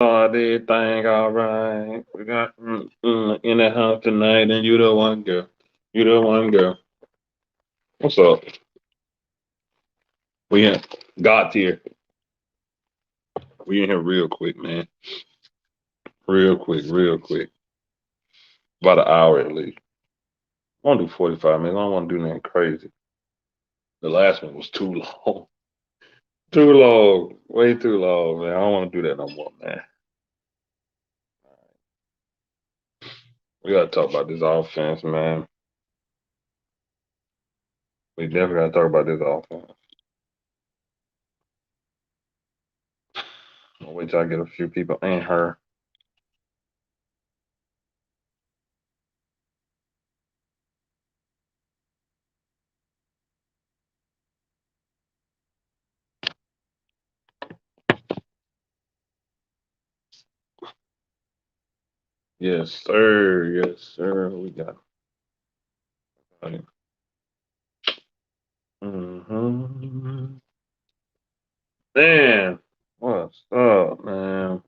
Everything all right. We got in the house tonight, and you the one girl. You the one girl. What's up? We in got here. We in here real quick, man. Real quick, real quick. About an hour at least. I want to do 45 minutes. I don't want to do nothing crazy. The last one was too long. Too long. Way too long, man. I don't want to do that no more, man. We gotta talk about this offense, man. We definitely gotta talk about this offense. I'll wait till I get a few people in her. Yes, sir. Yes, sir. We got it. Mm-hmm. Man, what's up, man?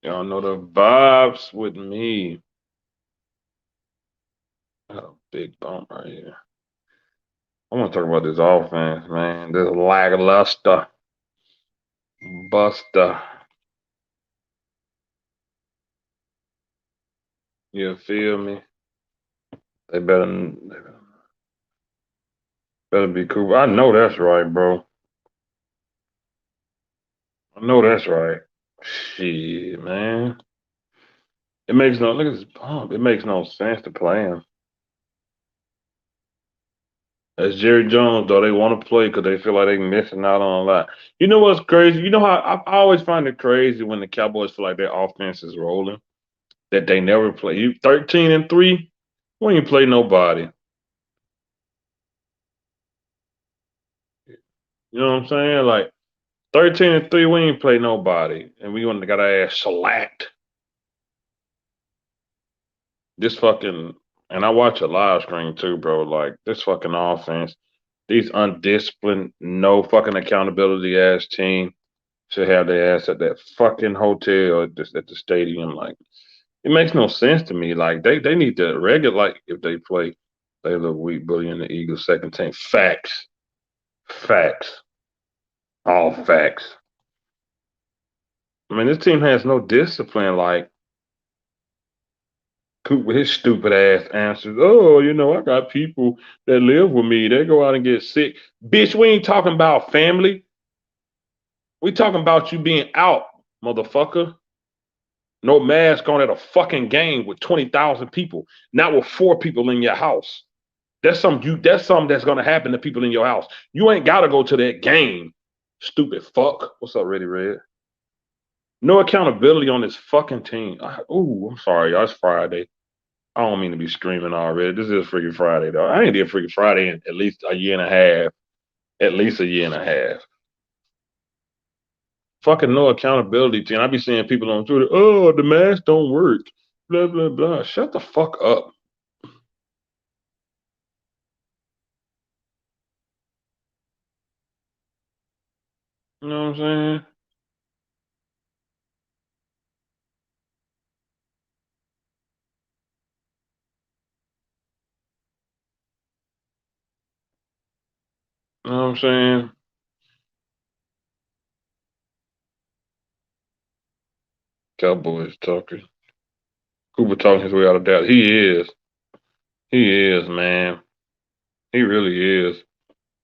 Y'all know the vibes with me. Got a big bump right here. I want to talk about this offense, man. This lackluster, buster. You feel me? They better be cool. I know that's right, bro. I know that's right. Shit, man. It makes no look at this bump. It makes no sense to play him. As Jerry Jones, though, they want to play because they feel like they're missing out on a lot. You know what's crazy? You know how I always find it crazy when the Cowboys feel like their offense is rolling, that they never play. You 13-3, when you play nobody. You know what I'm saying? Like 13-3, we ain't play nobody, and we got our ass shellacked. This fucking, and I watch a live stream too, bro. Like this fucking offense, these undisciplined, no fucking accountability ass team should have their ass at that fucking hotel at the stadium. Like it makes no sense to me. Like they need to regulate like if they play they look weak bullying the Eagles second team. Facts. Facts. All facts. I mean, this team has no discipline. Like Coop with his stupid ass answers. Oh, I got people that live with me. They go out and get sick. Bitch, we ain't talking about family. We talking about you being out, motherfucker. No mask on at a fucking game with 20,000 people, not with four people in your house. That's something that's gonna happen to people in your house. You ain't gotta go to that game. Stupid fuck. What's up, Ready Red? No accountability on this fucking team. Ooh, I'm sorry, y'all. It's Friday. I don't mean to be screaming already. This is Freaky Friday, though. I ain't did Freaky Friday in at least a year and a half. At least a year and a half. Fucking no accountability, team. I be seeing people on Twitter, oh, the mask don't work. Blah, blah, blah. Shut the fuck up. You know what I'm saying? You know what I'm saying? Cowboys talking. Cooper talking his way out of doubt. He is. He is, man. He really is.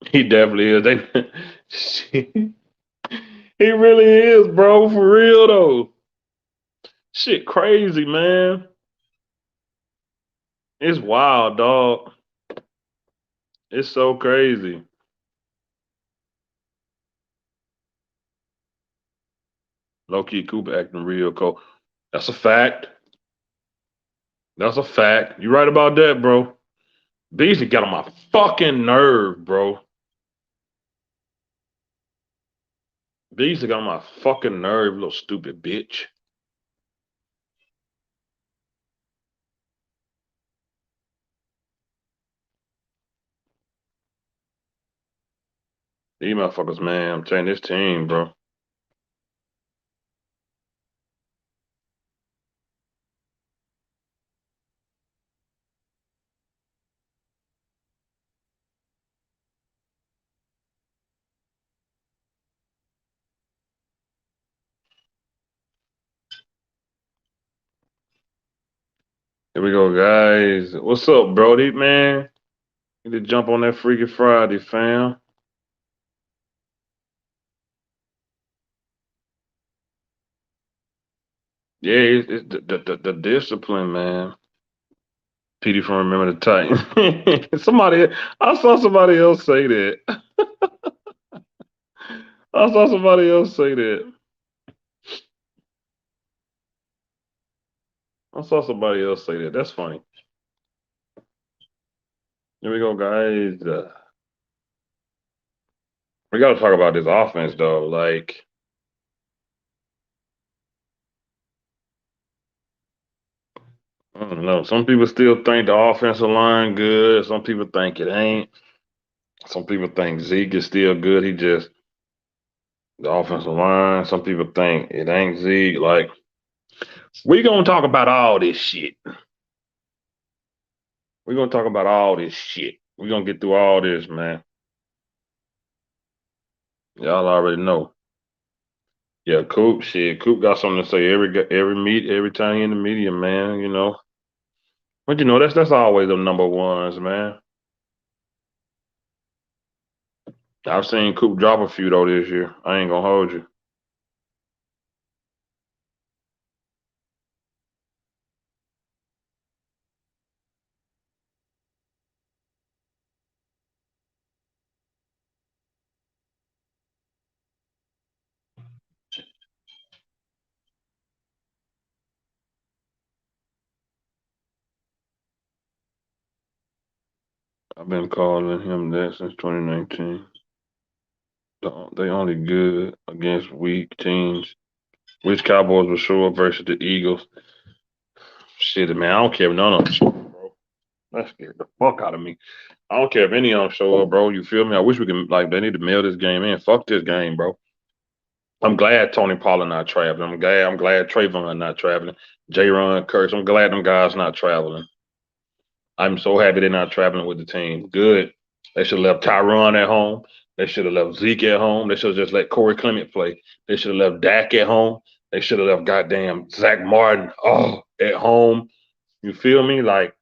He definitely is. He really is, bro. For real though. Shit crazy, man. It's wild, dog. It's so crazy. Low key Cooper acting real cold. That's a fact. That's a fact. You right about that, bro. Beasley got on my fucking nerve, bro. Beasley got on my fucking nerve, little stupid bitch. These motherfuckers, man. I'm telling you, this team, bro. Here we go, guys. What's up, Brody, man? Need to jump on that Freaky Friday, fam. Yeah, it's the discipline, man. PD from Remember the Titans. I saw somebody else say that. I saw somebody else say that. I saw somebody else say that. That's funny. Here we go, guys. We got to talk about this offense, though. Like, I don't know. Some people still think the offensive line good. Some people think it ain't. Some people think Zeke is still good. He just the offensive line. Some people think it ain't Zeke. Like, we gonna talk about all this shit. We gonna talk about all this shit. We gonna get through all this, man. Y'all already know. Yeah, Coop. Shit, Coop got something to say every time he in the media, man. You know. But you know that's always the number ones, man. I've seen Coop drop a few though this year. I ain't gonna hold you. I've been calling him that since 2019. They only good against weak teams. Which Cowboys will show up versus the Eagles? Shit, man, I don't care if none of them show up, bro. That scared the fuck out of me. I don't care if any of them show up, bro. You feel me? I wish we can like they need to mail this game in. Fuck this game, bro. I'm glad Tony Pollard not traveling. I'm glad Trayvon not traveling. J. Ron Kurtz. I'm glad them guys not traveling. I'm so happy they're not traveling with the team. Good. They should have left Tyron at home. They should have left Zeke at home. They should have just let Corey Clement play. They should have left Dak at home. They should have left goddamn Zach Martin at home. You feel me? Like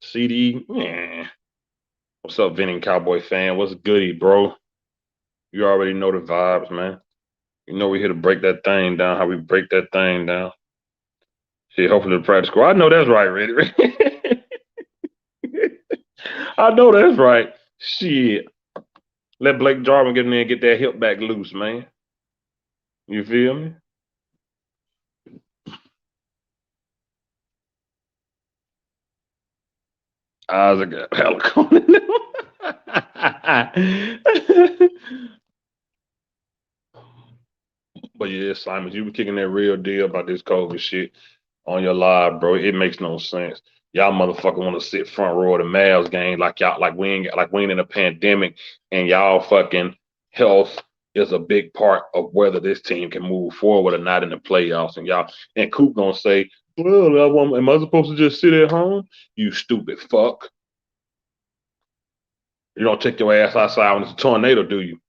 CD, man. What's up, Vinny Cowboy fan? What's goody, bro? You already know the vibes, man. You know we're here to break that thing down, how we break that thing down. Shit, hopefully the practice squad. I know that's right, Reddy. I know that's right. Shit. Let Blake Jarwin get in there and get that hip back loose, man. You feel me? Isaac got Pelican. But yeah, Simon, you were kicking that real deal about this COVID shit on your live, bro. It makes no sense. Y'all motherfucker want to sit front row of the Mavs game like y'all like we ain't in a pandemic and y'all fucking health is a big part of whether this team can move forward or not in the playoffs. And Coop gonna say, well, am I supposed to just sit at home? You stupid fuck. You don't take your ass outside when it's a tornado, do you?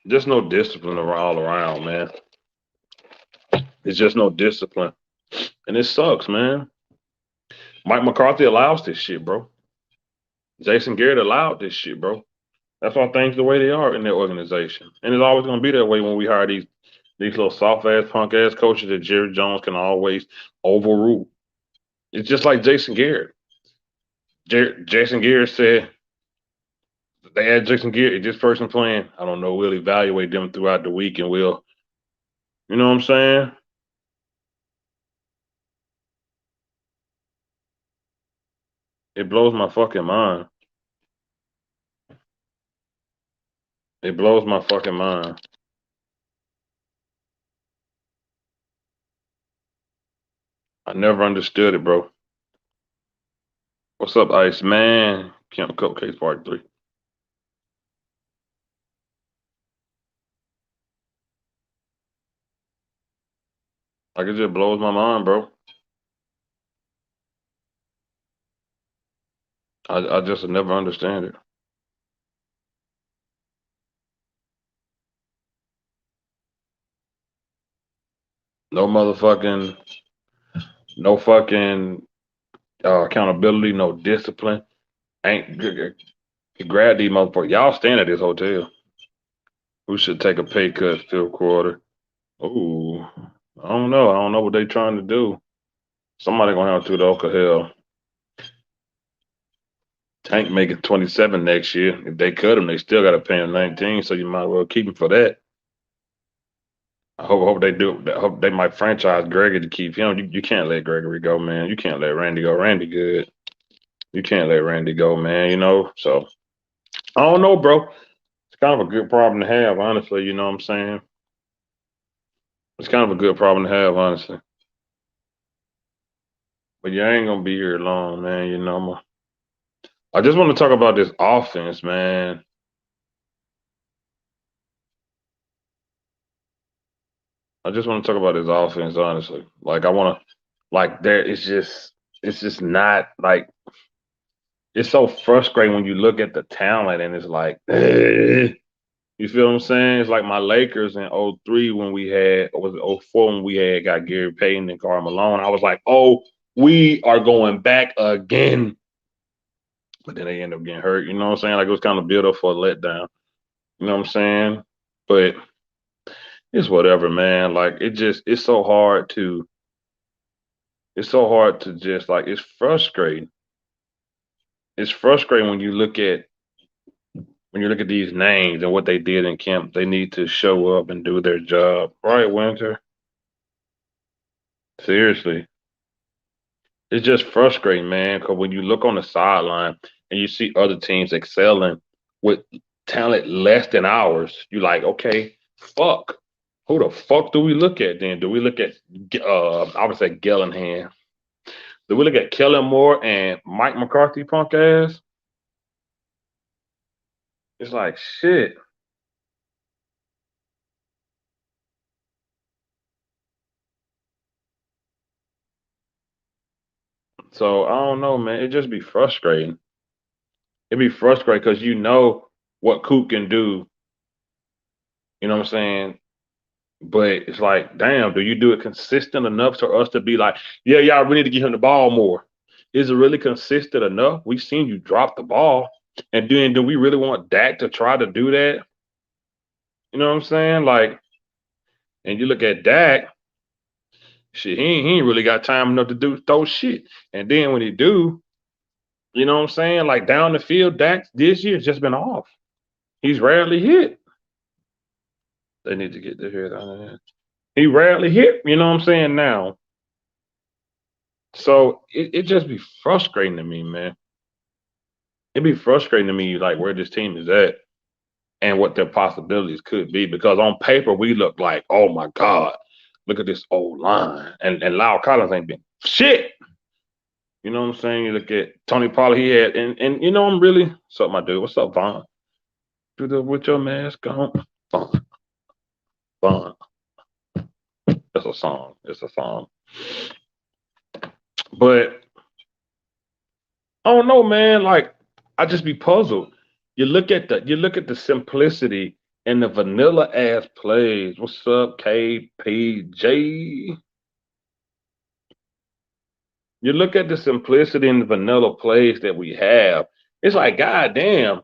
Just no discipline all around, man. It's just no discipline. And it sucks, man. Mike McCarthy allows this shit, bro. Jason Garrett allowed this shit, bro. That's why things the way they are in their organization. And it's always gonna be that way when we hire these little soft ass, punk ass coaches that Jerry Jones can always overrule. It's just like Jason Garrett. Jason Garrett said they had Jason Garrett, this person playing, I don't know, we'll evaluate them throughout the week and we'll, you know what I'm saying? It blows my fucking mind. It blows my fucking mind. I never understood it, bro. What's up, Ice Man? Camp Cupcakes Part 3. Like it just blows my mind, bro. I just never understand it. No motherfucking, no fucking accountability, no discipline. Ain't grab these motherfuckers. Y'all staying at this hotel. We should take a pay cut fifth quarter. Ooh, I don't know. I don't know what they trying to do. Somebody gonna have to though, cause hell, Tank making 27 next year. If they cut him, they still got to pay him 19. So you might as well keep him for that. I hope they do. I hope they might franchise Gregory to keep him. You can't let Gregory go, man. You can't let Randy go. Randy good. You can't let Randy go, man. So I don't know, bro. It's kind of a good problem to have, honestly. You know what I'm saying? It's kind of a good problem to have, honestly. But you ain't gonna be here long, man. I just want to talk about this offense, man. I just want to talk about this offense, honestly. Like I want to, like there. It's just not like it's so frustrating when you look at the talent and it's like, you feel what I'm saying? It's like my Lakers in '03 when we had, or was it '04 when we had got Gary Payton and Karl Malone. I was like, oh, we are going back again. But then they end up getting hurt. You know what I'm saying? Like it was kind of built up for a letdown. You know what I'm saying? But it's whatever, man. Like it's so hard to just like it's frustrating. It's frustrating when you look at these names and what they did in camp. They need to show up and do their job. Right, Winter? Seriously. It's just frustrating, man, because when you look on the sideline and you see other teams excelling with talent less than ours, you're like, okay, fuck. Who the fuck do we look at then? Do we look at I would say Gellingham? Do we look at Kellen Moore and Mike McCarthy punk ass? It's like shit. So I don't know, man. It just be frustrating. It'd be frustrating because you know what Coop can do. You know what I'm saying? But it's like, damn, do you do it consistent enough for us to be like, yeah, y'all, we need to give him the ball more? Is it really consistent enough? We've seen you drop the ball. And then do we really want Dak to try to do that? You know what I'm saying? Like, and you look at Dak, shit, he ain't really got time enough to do throw shit. And then when he do, you know what I'm saying? Like down the field, Dak this year has just been off. He's rarely hit. They need to get the hit out of that. He rarely hit, you know what I'm saying now. So it just be frustrating to me, man. It'd be frustrating to me, like where this team is at and what their possibilities could be. Because on paper, we look like, oh my God, look at this old line. And Lyle Collins ain't been shit. You know what I'm saying? You look at Tony Pollard, he had, and you know, I'm really, what's up, my dude? What's up, Vaughn? Do the with your mask on. Vaughn, Vaughn. It's a song. It's a song. But I don't know, man. Like I just be puzzled. You look at the simplicity and the vanilla ass plays. What's up, KPJ? You look at the simplicity and the vanilla plays that we have. It's like, God damn,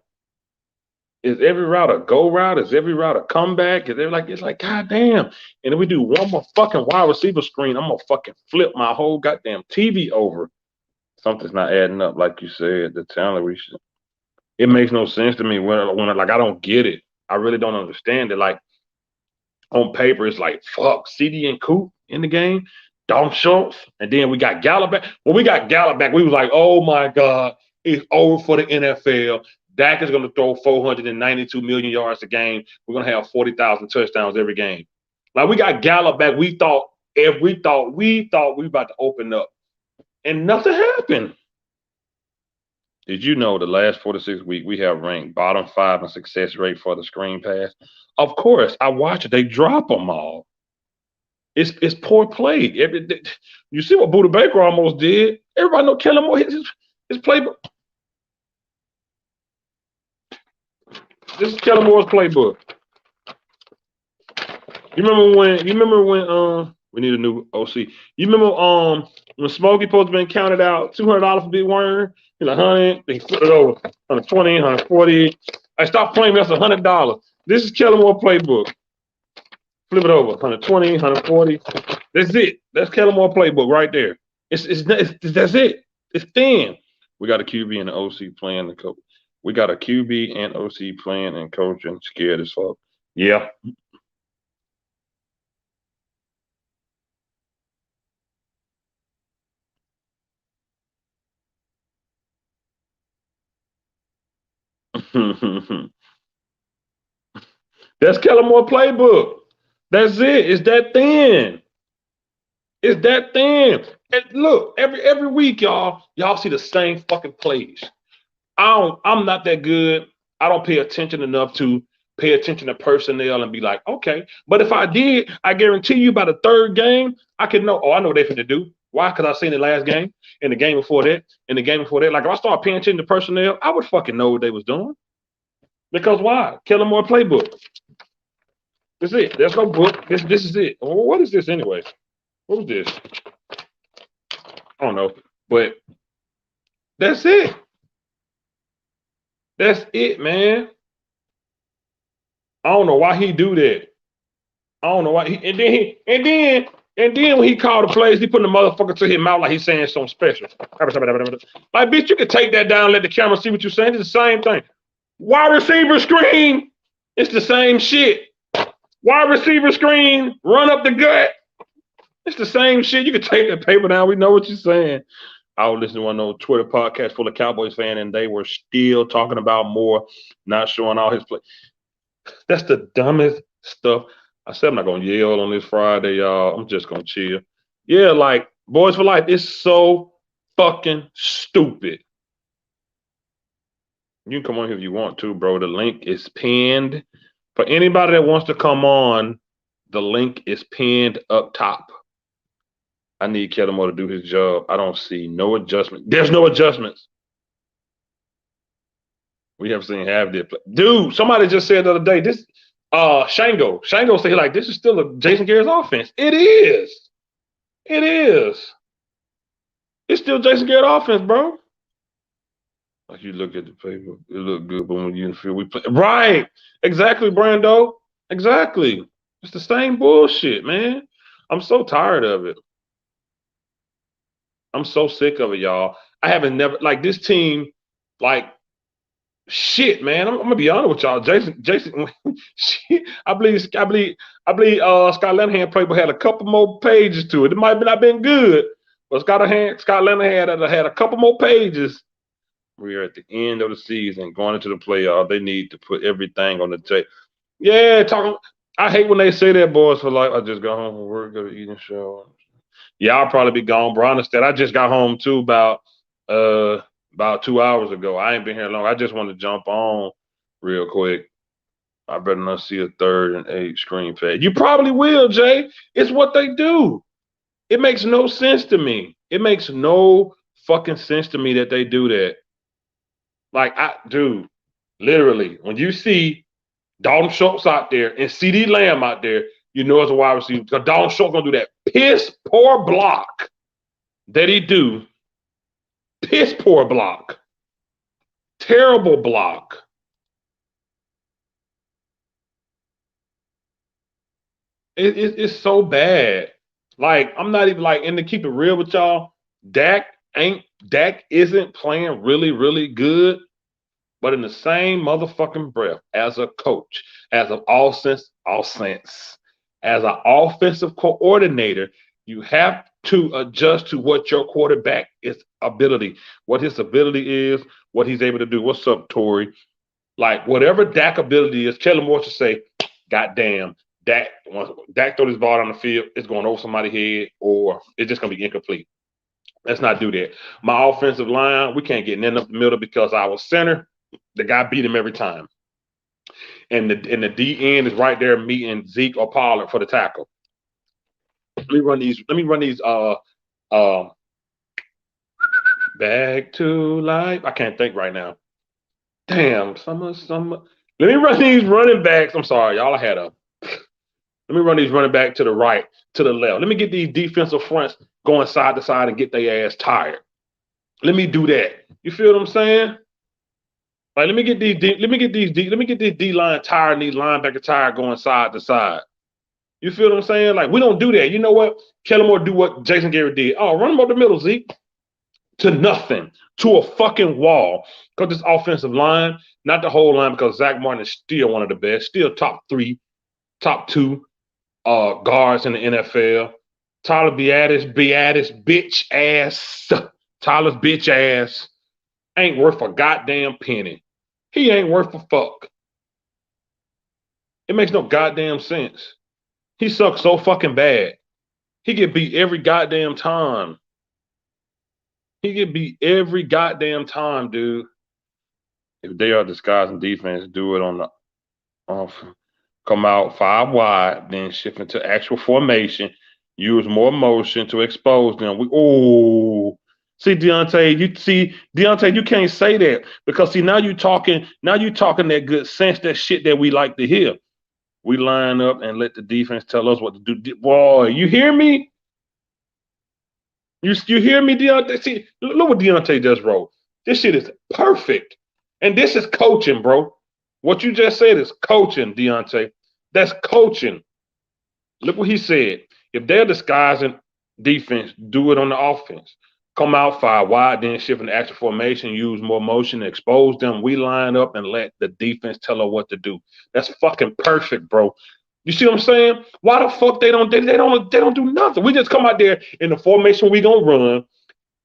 is every route a go route? Is every route a comeback? Is there like it's like, God damn. And if we do one more fucking wide receiver screen, I'm gonna fucking flip my whole goddamn TV over. Something's not adding up, like you said. The talent we should. It makes no sense to me when like I don't get it. I really don't understand it. Like on paper, it's like fuck CD and Coop in the game, Dalton Schultz, and then we got Gallup back. When we got Gallup back, we was like, oh my God, it's over for the NFL. Dak is going to throw 492 million yards a game. We're going to have 40,000 touchdowns every game. Like we got Gallup back. We thought we about to open up, and nothing happened. Did you know the last 4 to 6 weeks we have ranked bottom 5 in success rate for the screen pass? Of course, I watch it. They drop them all. It's poor play. You see what Buda Baker almost did? Everybody know Kellen Moore his playbook. This is Kellen Moore's playbook. You remember when we need a new OC. You remember when Smokey supposed to been counted out $200 for Big Worm? He's like 100, they flip it over, 120, 140. I stopped playing, that's $100. This is Kellen Moore playbook. Flip it over, 120, 140. That's it. That's Kellen Moore playbook right there. That's it. It's thin. We got a QB and an OC playing the coach. We got a QB and OC playing and coaching, scared as fuck. Yeah. That's Kellen Moore playbook. That's it. It's that thin. It's that thin. And look, every week, y'all see the same fucking plays. I'm not that good. I don't pay attention enough to pay attention to personnel and be like, okay. But if I did, I guarantee you by the third game, I can know, I know what they're finna do. Why? Because I seen the last game, and the game before that, and the game before that. Like if I start paying attention to personnel, I would fucking know what they was doing. Because why? Kellen Moore playbook. That's it. There's no book. This is it. What is this anyway? What was this? I don't know. But that's it. That's it, man. I don't know why he do that. I don't know why and then when he called the plays, he put the motherfucker to his mouth like he's saying something special. Like, bitch, you can take that down and let the camera see what you're saying. It's the same thing. Wide receiver screen. It's the same shit. Wide receiver screen, run up the gut. It's the same shit. You can take that paper down. We know what you're saying. I was listening to one of those Twitter podcasts full of Cowboys fans, and they were still talking about Moore not showing all his play. That's the dumbest stuff. I said I'm not going to yell on this Friday, y'all. I'm just going to chill. Yeah, like, Boys for Life, it's so fucking stupid. You can come on here if you want to, bro. The link is pinned. For anybody that wants to come on, the link is pinned up top. I need Kellen Moore to do his job. I don't see no adjustment. There's no adjustments. We haven't seen half their play. Dude, somebody just said the other day, this Shango said like this is still a Jason Garrett's offense. It is. It is. It's still Jason Garrett offense, bro. Like you look at the paper, it look good, but when you in the field, we play right. Exactly, Brando. Exactly. It's the same bullshit, man. I'm so tired of it. I'm so sick of it, y'all. I haven't never like this team, like shit, man. I'm gonna be honest with y'all. Jason, shit, I believe Scott Linehan playbook had a couple more pages to it. It might have not been good, but Scott Linehan had a couple more pages. We are at the end of the season, going into the playoffs. They need to put everything on the table. Yeah, talking. I hate when they say that, Boys for Life. I just got home from work, go to eating show. Yeah, I'll probably be gone, bro. Instead, I just got home too about 2 hours ago. I ain't been here long. I just want to jump on real quick. I better not see a 3rd and 8 screen pass. You probably will, Jay. It's what they do. It makes no sense to me. It makes no fucking sense to me that they do that. Like, dude, literally, when you see Dalton Schultz out there and CD Lamb out there, you know it's a wide receiver. Because Dalton Schultz gonna do that piss poor block that he do. Piss poor block. Terrible block. It's so bad. Like, I'm not even like, and to keep it real with y'all, Dak isn't playing really, really good. But in the same motherfucking breath, as a coach, as an offense, as an offensive coordinator, you have to adjust to what your quarterback is ability, what his ability is, what he's able to do. What's up, Tori? Like whatever Dak ability is, Kellen Moore should say, "Goddamn, Dak throw this ball on the field, it's going over somebody's head, or it's just gonna be incomplete." Let's not do that. My offensive line, we can't get in up the middle because our center, the guy beat him every time. And the D end is right there meeting Zeke or Pollard for the tackle. Let me run these uh back to life. I can't think right now. Damn, summer. Let me run these running backs. I'm sorry, y'all. I had a Let me run these running back to the right, to the left. Let me get these defensive fronts going side to side and get their ass tired. Let me do that. You feel what I'm saying? Like let me get these D line tired and these linebacker tired going side to side. You feel what I'm saying? Like we don't do that. You know what? Kellen Moore do what Jason Garrett did. Oh, run them up the middle, Zeke. To nothing, to a fucking wall. Because this offensive line, not the whole line, because Zach Martin is still one of the best, still top three, top two guards in the NFL. Tyler bitch ass, Tyler's bitch ass ain't worth a goddamn penny. He ain't worth a fuck. It makes no goddamn sense. He sucks so fucking bad. He get beat every goddamn time. He get beat every goddamn time, dude. If they are disguising defense, do it on the off. Come out 5 wide, then shift into actual formation. Use more motion to expose them. Deontay, you can't say that because see now you talking that good sense, that shit that we like to hear. We line up and let the defense tell us what to do. Boy, you hear me? You hear me, Deontay? See, look what Deontay just wrote. This shit is perfect. And this is coaching, bro. What you just said is coaching, Deontay. That's coaching. Look what he said. If they're disguising defense, do it on the offense. Come out 5 wide, then shift into action formation, use more motion, expose them. We line up and let the defense tell her what to do. That's fucking perfect, bro. You see what I'm saying? Why the fuck they don't do nothing? We just come out there in the formation we gonna run.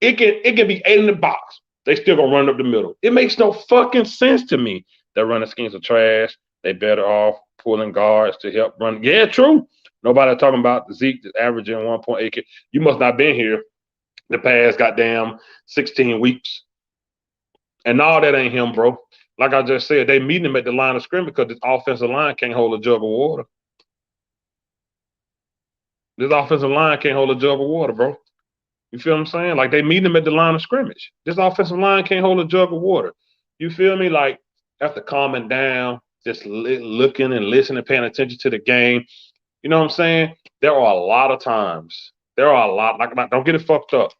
It can be 8 in the box. They still gonna run up the middle. It makes no fucking sense to me. Their running schemes are trash. They better off pulling guards to help run. Yeah, true. Nobody talking about Zeke that's averaging 1.8. You must not been here the past goddamn 16 weeks. And all that ain't him, bro. Like I just said, they meeting him at the line of scrimmage because this offensive line can't hold a jug of water. This offensive line can't hold a jug of water, bro. You feel what I'm saying? Like they meet him at the line of scrimmage. This offensive line can't hold a jug of water. You feel me? Like after calming down, just looking and listening, paying attention to the game. You know what I'm saying? There are a lot of times. Like don't get it fucked up.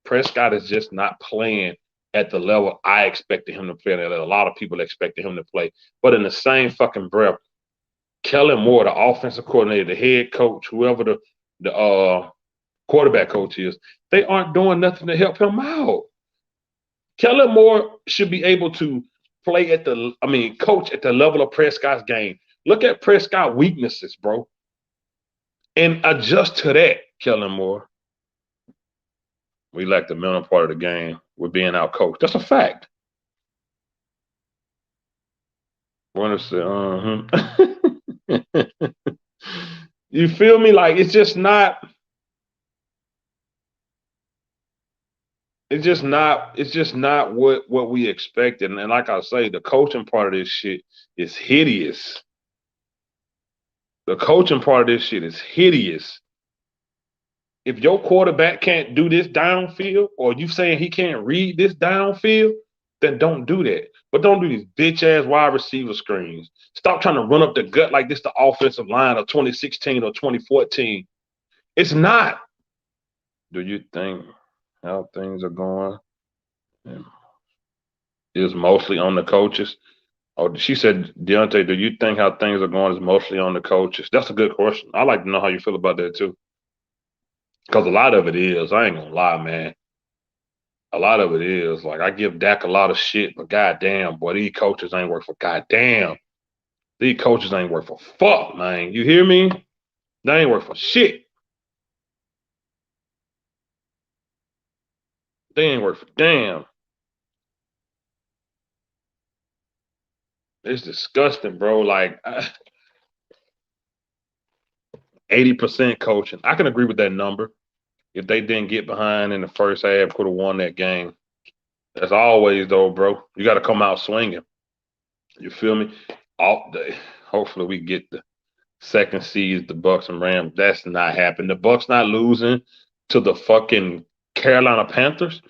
Prescott is just not playing at the level I expected him to play. That a lot of people expected him to play. But in the same fucking breath, Kellen Moore, the offensive coordinator, the head coach, whoever the quarterback coach is, they aren't doing nothing to help him out. Kellen Moore should be able to coach at the level of Prescott's game. Look at Prescott's weaknesses, bro, and adjust to that, Kellen Moore. We lack the mental part of the game. We're being out coached. That's a fact. Want to say, You feel me? Like it's just not what we expected. And like I say, the coaching part of this shit is hideous. The coaching part of this shit is hideous. If your quarterback can't do this downfield, or you saying he can't read this downfield, then don't do that. But don't do these bitch ass wide receiver screens. Stop trying to run up the gut like this the offensive line of 2016 or 2014. It's not. Do you think how things are going is mostly on the coaches? Oh, she said, Deontay, do you think how things are going is mostly on the coaches? That's a good question. I like to know how you feel about that too. Because a lot of it is, I ain't gonna lie, man. A lot of it is. Like I give Dak a lot of shit, but goddamn, boy, these coaches ain't worth for goddamn. These coaches ain't worth for fuck, man. You hear me? They ain't worth for shit. They ain't worth for damn. It's disgusting, bro. Like 80% coaching. I can agree with that number. If they didn't get behind in the first half, could have won that game. As always, though, bro, you got to come out swinging. You feel me? All day. Hopefully, we get the second seeds, the Bucks and Rams. That's not happening. The Bucks not losing to the fucking Carolina Panthers,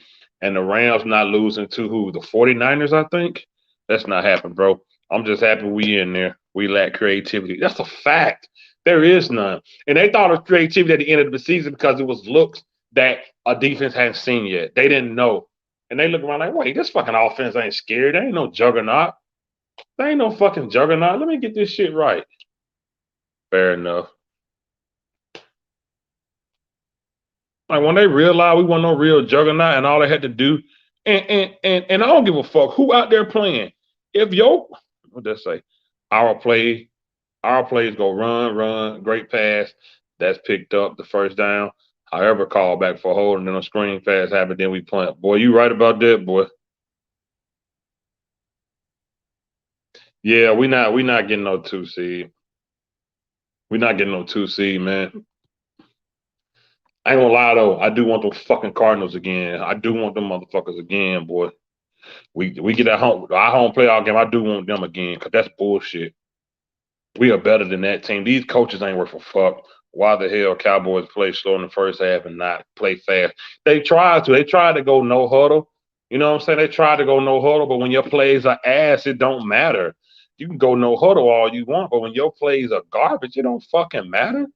and the Rams not losing to who? The 49ers, I think. That's not happening, bro. I'm just happy we in there. We lack creativity. That's a fact. There is none. And they thought of creativity at the end of the season because it was looks that a defense hadn't seen yet. They didn't know. And they look around like, wait, this fucking offense ain't scared. They ain't no juggernaut. They ain't no fucking juggernaut. Let me get this shit right. Fair enough. Like when they realized we weren't no real juggernaut and all they had to do, and I don't give a fuck who out there playing. If what they say, our plays go run, great pass, that's picked up the first down. However, call back for holding and a screen pass happened, then we punt. Boy, you right about that, boy. Yeah, we not getting no 2 seed. We not getting no 2 seed, man. I ain't gonna lie though, I do want those fucking Cardinals again. I do want them motherfuckers again, boy. We get at home our home playoff game. I do want them again because that's bullshit. We are better than that team. These coaches ain't worth a fuck. Why the hell Cowboys play slow in the first half and not play fast? They tried to. They tried to go no huddle. You know what I'm saying? They tried to go no huddle, but when your plays are ass, it don't matter. You can go no huddle all you want, but when your plays are garbage, it don't fucking matter.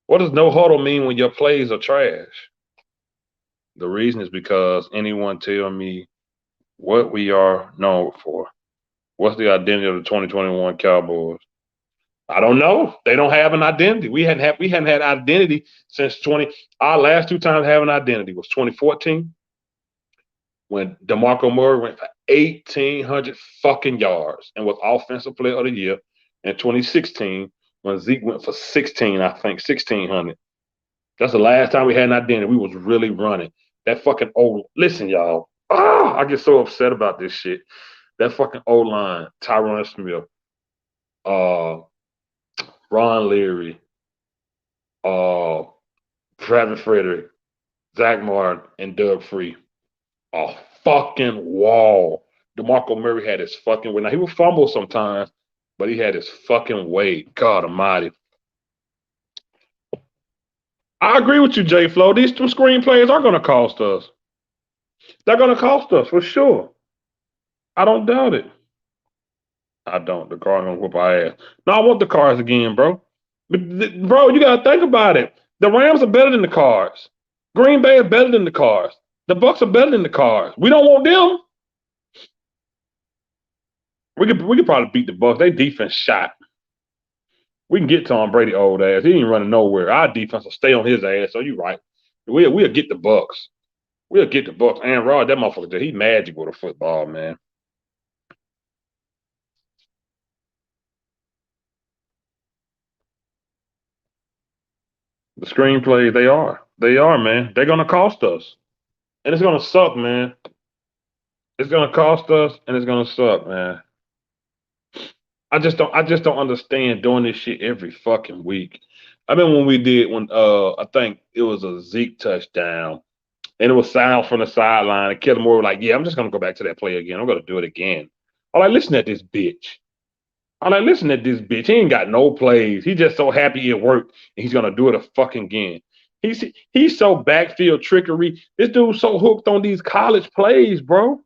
What does no huddle mean when your plays are trash? The reason is because anyone tell me what we are known for. What's the identity of the 2021 Cowboys? I don't know. They don't have an identity. We hadn't had identity since 20. Our last 2 times having identity was 2014 when DeMarco Murray went for 1,800 fucking yards and was offensive player of the year, and 2016 when Zeke went for 16, I think 1,600. That's the last time we had an identity. We was really running. That fucking old. Listen, y'all. I get so upset about this shit. That fucking O line, Tyron Smith, Ron Leary, Travis Frederick, Zach Martin, and Doug Free. A fucking wall. DeMarco Murray had his fucking way. Now, he would fumble sometimes, but he had his fucking way. God almighty. I agree with you, J Flo. These 2 screenplays are going to cost us. They're going to cost us for sure. I don't doubt it. I don't. The Cards going to whoop our ass. No, I want the Cards again, bro. But, bro, you got to think about it. The Rams are better than the Cards. Green Bay is better than the Cards. The Bucks are better than the Cards. We don't want them. We could probably beat the Bucks. They defense shot. We can get Tom Brady old ass. He ain't running nowhere. Our defense will stay on his ass. So you right. We'll get the Bucks. We'll get the Bucks. And Rod, that motherfucker, he magic with a football, man. The screenplays, they are. They are, man. They're gonna cost us. And it's gonna suck, man. It's gonna cost us and it's gonna suck, man. I just don't understand doing this shit every fucking week. I mean when we did when I think it was a Zeke touchdown and it was sound from the sideline and Kellen Moore was like, yeah, I'm just gonna go back to that play again. I'm gonna do it again. I'm like, listen at this bitch. I'm like, listen at this bitch. He ain't got no plays. He's just so happy it worked and he's gonna do it a fucking again. He's so backfield trickery. This dude's so hooked on these college plays, bro.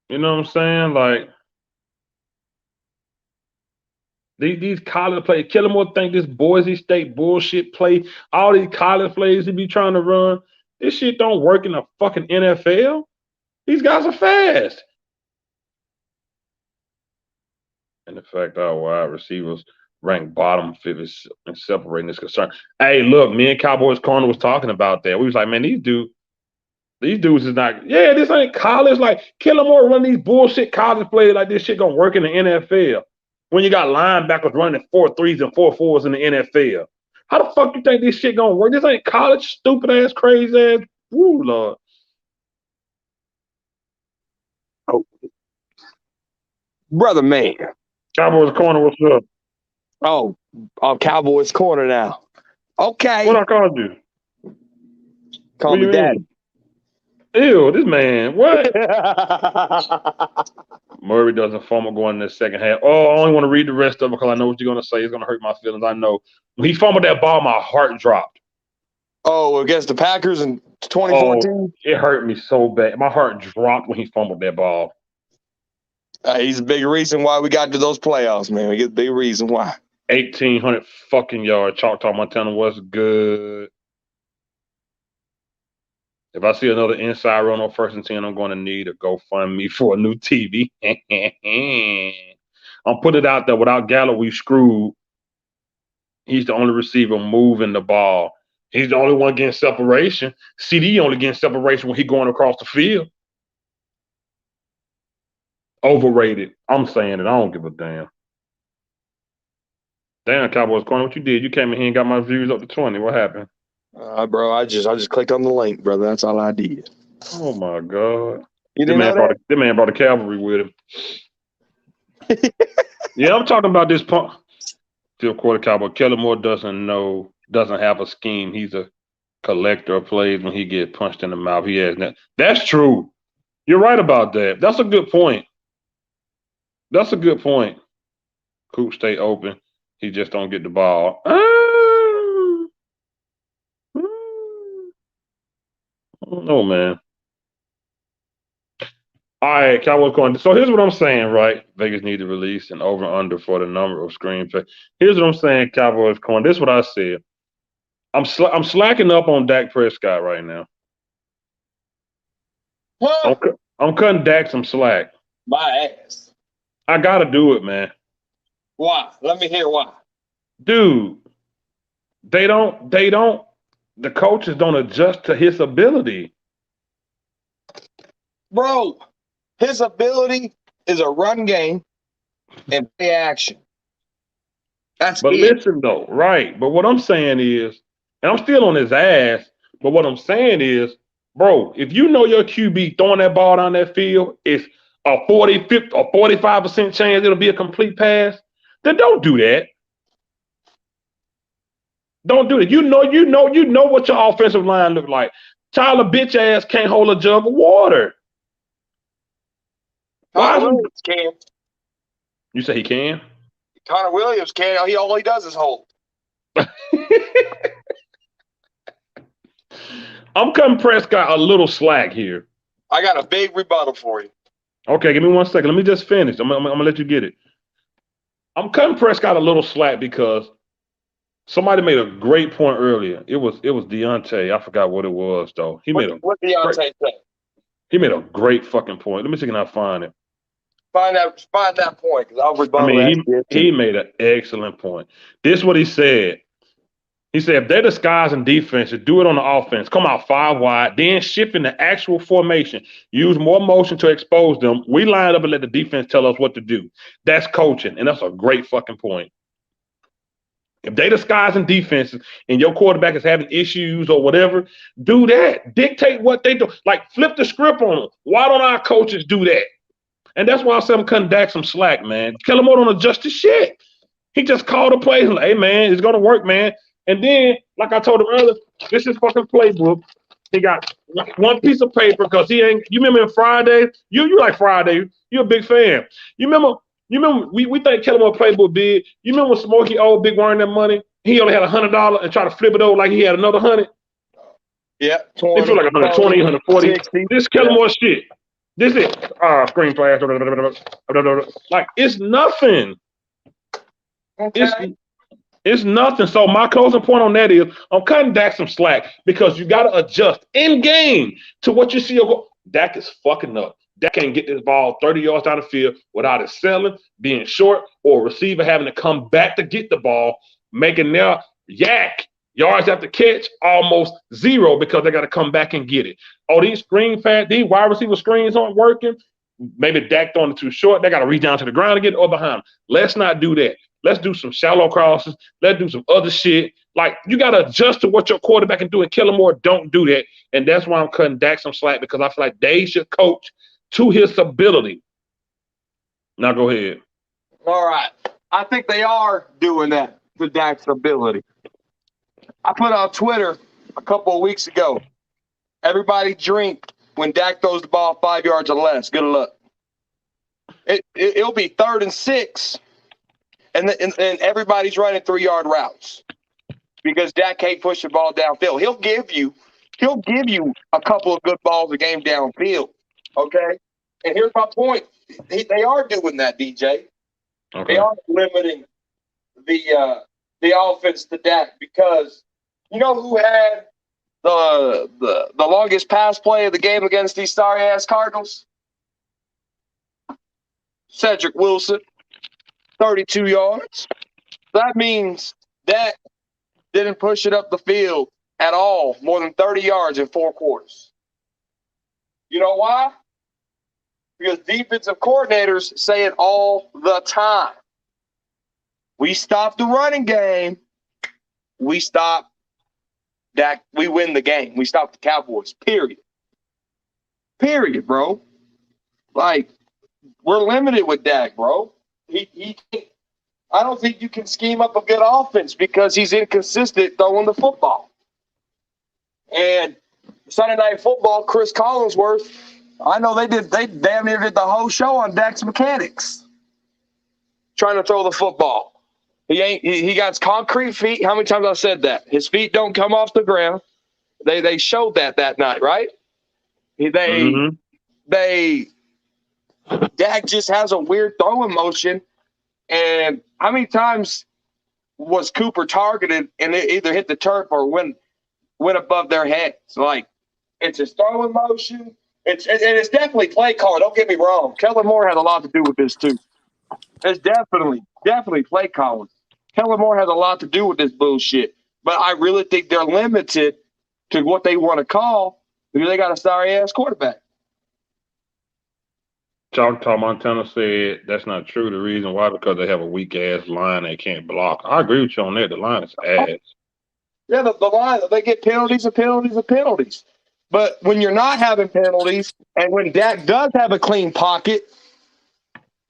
You know what I'm saying? Like these college plays, Killamore think this Boise State bullshit play, all these college plays he be trying to run, this shit don't work in the fucking NFL. These guys are fast. And the fact our wide receivers ranked bottom fifth in separating this concern. Hey, look, me and Cowboys Corner was talking about that. We was like, man, these dudes is not, yeah, this ain't college. Like, Killamore run these bullshit college plays like this shit gonna work in the NFL. When you got linebackers running 4.3s and 4.4s in the NFL. How the fuck you think this shit gonna work? This ain't college, stupid ass, crazy ass. Woo, Lord. Brother man. Cowboys corner, what's up? Oh, I'm Cowboys corner now. Okay. What I called you? Call What me you daddy. mean? Ew, this man. What? Murray doesn't fumble going in the second half. Oh, I only want to read the rest of it because I know what you're going to say. It's going to hurt my feelings. I know. When he fumbled that ball, my heart dropped. Oh, against the Packers in 2014? Oh, it hurt me so bad. My heart dropped when he fumbled that ball. He's a big reason why we got to those playoffs, man. We get a big reason why. 1,800 fucking yards. Choctaw, Montana was good. If I see another inside run on 1st and 10, I'm going to need a GoFundMe for a new TV. I'm putting it out there. Without Gallup, we screwed. He's the only receiver moving the ball. He's the only one getting separation. CD only getting separation when he going across the field. Overrated. I'm saying it. I don't give a damn. Damn, Cowboys corner, what you did? You came in here and got my views up to 20. What happened? Bro, I just clicked on the link, brother. That's all I did. Oh my God. You didn't know that? That man brought the cavalry with him. Yeah, I'm talking about this punk. Still quarter Cowboy. Kellen Moore doesn't have a scheme. He's a collector of plays when he gets punched in the mouth. He has that. That's true. You're right about that. That's a good point. Coop stay open. He just don't get the ball. I don't know, man. All right, Cowboys going. So here's what I'm saying, right? Vegas need to release an over-under for the number of screen plays. Here's what I'm saying, Cowboys going. This is what I said. I'm slacking up on Dak Prescott right now. Huh? I'm cutting Dak some slack. My ass. I got to do it, man. Why? Let me hear why. Dude, the coaches don't adjust to his ability. Bro, his ability is a run game and play action. But listen, though, right. But what I'm saying is, and I'm still on his ass, but what I'm saying is, bro, if you know your QB throwing that ball down that field is a 40, 50, or 45% chance it'll be a complete pass, then don't do that. Don't do it. You know what your offensive line look like. Tyler bitch ass can't hold a jug of water. Conor Williams can. You say he can? Conor Williams can. All he does is hold. I'm cutting Prescott a little slack here. I got a big rebuttal for you. Okay, give me 1 second. Let me just finish. I'm gonna let you get it. I'm cutting Prescott a little slack because somebody made a great point earlier. It was Deontay. I forgot what it was though. What Deontay say? He made a great fucking point. Let me see if I can find it. Find that point because I'll rebuttal. I mean, he made an excellent point. This is what he said. He said, if they're disguising defense, do it on the offense. Come out 5 wide, then shift in the actual formation. Use more motion to expose them. We line up and let the defense tell us what to do. That's coaching, and that's a great fucking point. If they disguising defenses and your quarterback is having issues or whatever, do that. Dictate what they do. Like, flip the script on them. Why don't our coaches do that? And that's why I said I'm cutting Dak some slack, man. Kellen Moore don't adjust his shit. He just called a play. Like, hey, man, it's going to work, man. And then, like I told him earlier, this is fucking playbook. He got one piece of paper because he ain't. You remember in Friday? You like Friday? You're a big fan. You remember? We think Kellen Moore playbook big. You remember when Smokey old big wearing that money? He only had $100 and tried to flip it over like he had another 100. Yeah, he feel like 120, 140. This Kellen Moore shit. This is screen flash. Like it's nothing. Okay. It's nothing. So my closing point on that is I'm cutting Dak some slack because you got to adjust in game to what you see. Dak is fucking up. Dak can't get this ball 30 yards down the field without it selling, being short, or a receiver having to come back to get the ball, making their yards after catch almost zero because they got to come back and get it. Oh, these wide receiver screens aren't working. Maybe Dak throwing it too short. They got to reach down to the ground to get it or behind them. Let's not do that. Let's do some shallow crosses. Let's do some other shit. Like, you got to adjust to what your quarterback can do, and Kellen Moore don't do that. And that's why I'm cutting Dak some slack because I feel like they should coach to his ability. Now go ahead. All right. I think they are doing that to Dak's ability. I put on Twitter a couple of weeks ago. Everybody drink when Dak throws the ball 5 yards or less. Good luck. It'll be 3rd and 6, and everybody's running 3-yard routes because Dak can't push the ball downfield. He'll give you a couple of good balls a game downfield. Okay, and here's my point: they are doing that, DJ. Okay. They are limiting the offense to Dak because you know who had the longest pass play of the game against these sorry ass Cardinals? Cedric Wilson, 32 yards. That means Dak didn't push it up the field at all, more than 30 yards in 4 quarters. You know why? Because defensive coordinators say it all the time. We stop the running game, we stop Dak, we win the game. We stop the Cowboys, period. Period, bro. Like, we're limited with Dak, bro. He I don't think you can scheme up a good offense because he's inconsistent throwing the football. And Sunday Night Football, Chris Collinsworth, I know they damn near did the whole show on Dak's mechanics, trying to throw the football. He got concrete feet. How many times I said that? His feet don't come off the ground. They showed that night, right? Dak just has a weird throwing motion. And how many times was Cooper targeted and it either hit the turf or went above their heads? Like, it's his throwing motion. It's definitely play calling. Don't get me wrong. Kellen Moore had a lot to do with this too. It's definitely play calling. Kellen Moore has a lot to do with this bullshit. But I really think they're limited to what they want to call because they got a sorry-ass quarterback. Choctaw Montana said that's not true. The reason why, because they have a weak-ass line they can't block. I agree with you on that. The line is ass. Yeah, the line, they get penalties and penalties and penalties. But when you're not having penalties and when Dak does have a clean pocket,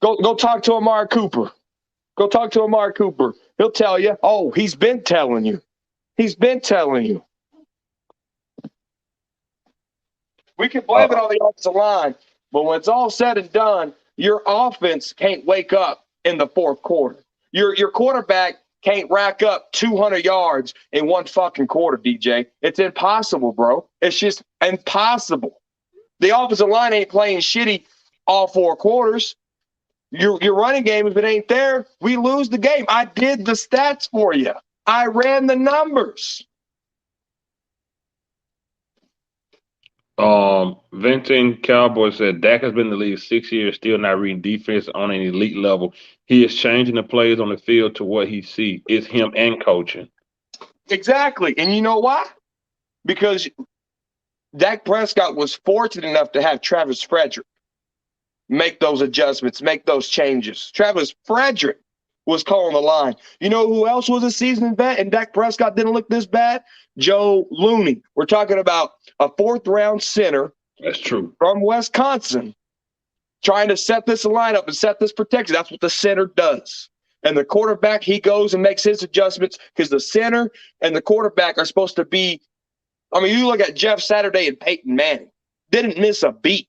go talk to Amari Cooper. Go talk to Amari Cooper. He'll tell you, oh, he's been telling you. He's been telling you. We can blame it on the offensive line, but when it's all said and done, your offense can't wake up in the 4th quarter. Your quarterback can't rack up 200 yards in one fucking quarter, DJ. It's impossible, bro. It's just impossible. The offensive line ain't playing shitty all 4 quarters. Your running game, if it ain't there, we lose the game. I did the stats for you. I ran the numbers. Venting Cowboy said Dak has been in the league 6 years, still not reading defense on an elite level. He is changing the plays on the field to what he sees. It's him and coaching. Exactly. And you know why? Because Dak Prescott was fortunate enough to have Travis Frederick make those adjustments, make those changes. Travis Frederick was calling the line. You know who else was a seasoned vet and Dak Prescott didn't look this bad? Joe Looney. We're talking about a 4th-round center. That's true. From Wisconsin, trying to set this lineup and set this protection. That's what the center does. And the quarterback, he goes and makes his adjustments because the center and the quarterback are supposed to be – I mean, you look at Jeff Saturday and Peyton Manning. Didn't miss a beat,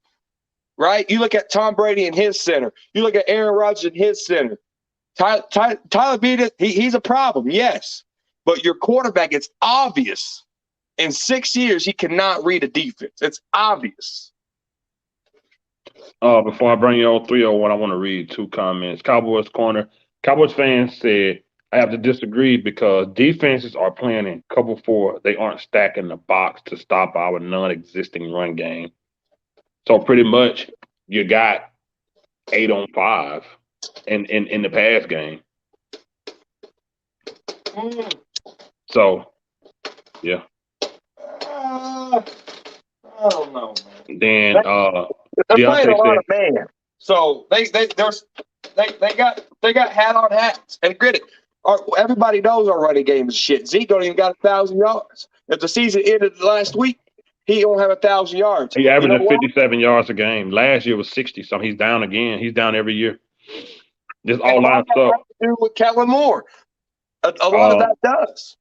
right? You look at Tom Brady and his center. You look at Aaron Rodgers and his center. Tyler Beaton, he's a problem, yes. But your quarterback, it's obvious. In 6 years, he cannot read a defense. It's obvious. Before I bring you all 301, I want to read 2 comments. Cowboys corner. Cowboys fans said, I have to disagree because defenses are playing in cover 4. They aren't stacking the box to stop our non-existing run game. So pretty much you got 8 on 5 in the pass game. So, yeah. I don't know, man. Then they're playing a lot of man, so they got hat on hats. And granted, everybody knows our running game is shit. Zeke don't even got 1,000 yards. If the season ended last week, he don't have 1,000 yards. He averaged 57 yards a game. Last year was 60. So he's down again. He's down every year. This And all a lot lines of that up. has to do with Kellen Moore. A lot of that does.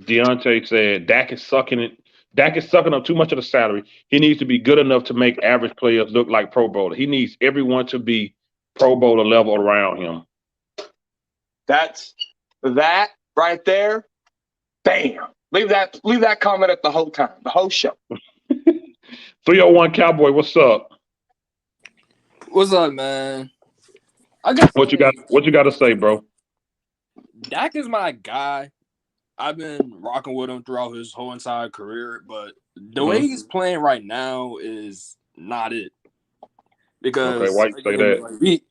Deontay said Dak is sucking it. Dak is sucking up too much of the salary. He needs to be good enough to make average players look like Pro Bowler. He needs everyone to be Pro Bowler level around him. That's that right there. Bam. Leave that comment at the whole time, the whole show. 301 Cowboy, what's up? What's up, man? I guess What you got to say, bro? Dak is my guy. I've been rocking with him throughout his whole entire career, but the way he's playing right now is not it. Because okay, why you say that? Like,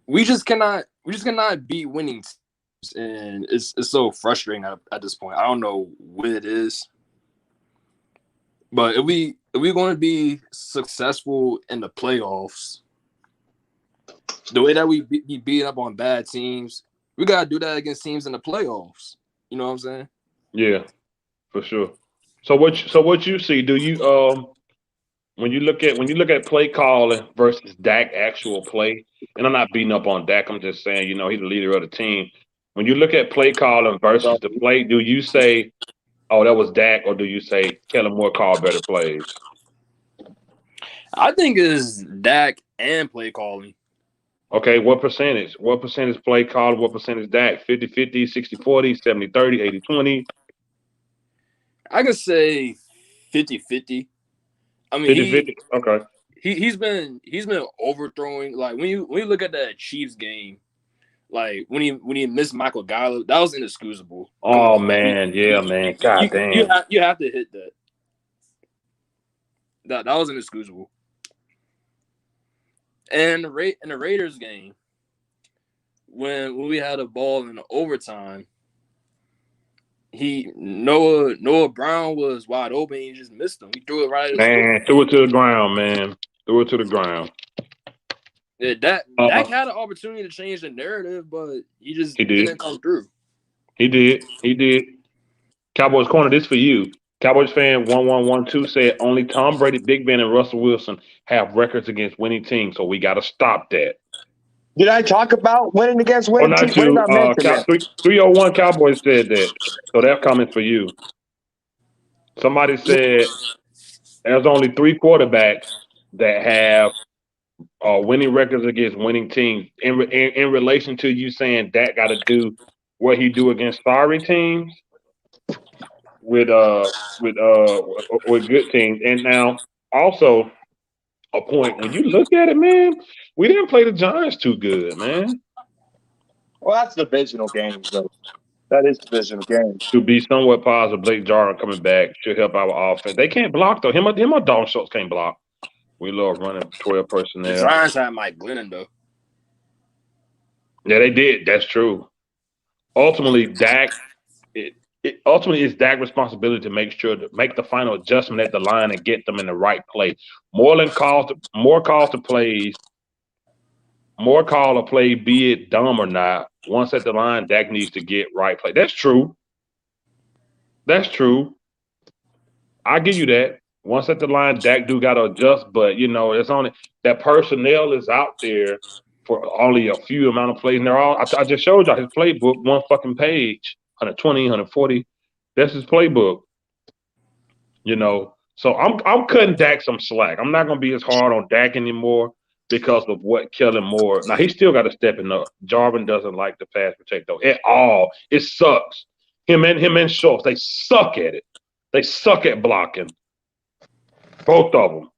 we just cannot beat winning teams, and it's so frustrating at this point. I don't know what it is, but if we're going to be successful in the playoffs, the way that we be beating up on bad teams, we gotta do that against teams in the playoffs. You know what I'm saying? Yeah, for sure. So what you see? Do you when you look at play calling versus Dak actual play? And I'm not beating up on Dak. I'm just saying, he's the leader of the team. When you look at play calling versus the play, do you say, "Oh, that was Dak," or do you say Kellen Moore called better plays? I think it's Dak and play calling. Okay, what percentage? What percentage play call? What percentage Dak? 50-50, 60-40, 70-30, 80-20? I could say 50-50. I mean, 50-50? Okay. He's been overthrowing. Like when you look at that Chiefs game, like when he missed Michael Gallup, that was inexcusable. Oh man, yeah, man. God damn. You have to hit that. That was inexcusable. And in the Raiders game, when we had a ball in the overtime, Noah Brown was wide open. He just missed him. He threw it right at his foot. Threw it to the ground, man. Threw it to the ground. Yeah, Dak had an opportunity to change the narrative, but he didn't come through. He did. Cowboys Corner, this for you. Cowboys fan 1112 said only Tom Brady, Big Ben, and Russell Wilson have records against winning teams, so we got to stop that. Did I talk about winning against winning teams? Not you. 301 Cowboys said that, so that comment's for you. Somebody said there's only 3 quarterbacks that have winning records against winning teams. In relation to you saying Dak got to do what he do against sorry teams with good teams. And now also a point when you look at it, man, we didn't play the Giants too good, man. Well, that's divisional games, though. That is divisional games. To be somewhat positive, Blake Jarwin coming back should help our offense. They can't block though. Him or Dalton Schultz can't block. We love running 12 personnel. The Giants had Mike Glennon though. Yeah, they did. That's true. Ultimately, Dak. Ultimately it's Dak's responsibility to make the final adjustment at the line and get them in the right play. More call to plays, more call a play, be it dumb or not. Once at the line, Dak needs to get right play. That's true. I give you that. Once at the line, Dak do got to adjust, but it's only that personnel is out there for only a few amount of plays. And they're all. I just showed y'all his playbook, one fucking page, 120, 140. That's his playbook. So I'm cutting Dak some slack. I'm not gonna be as hard on Dak anymore because of what Kellen Moore. Now he still got to step in up. Jarvin doesn't like the pass protect though at all. It sucks. Him and Schultz, they suck at it. They suck at blocking. Both of them.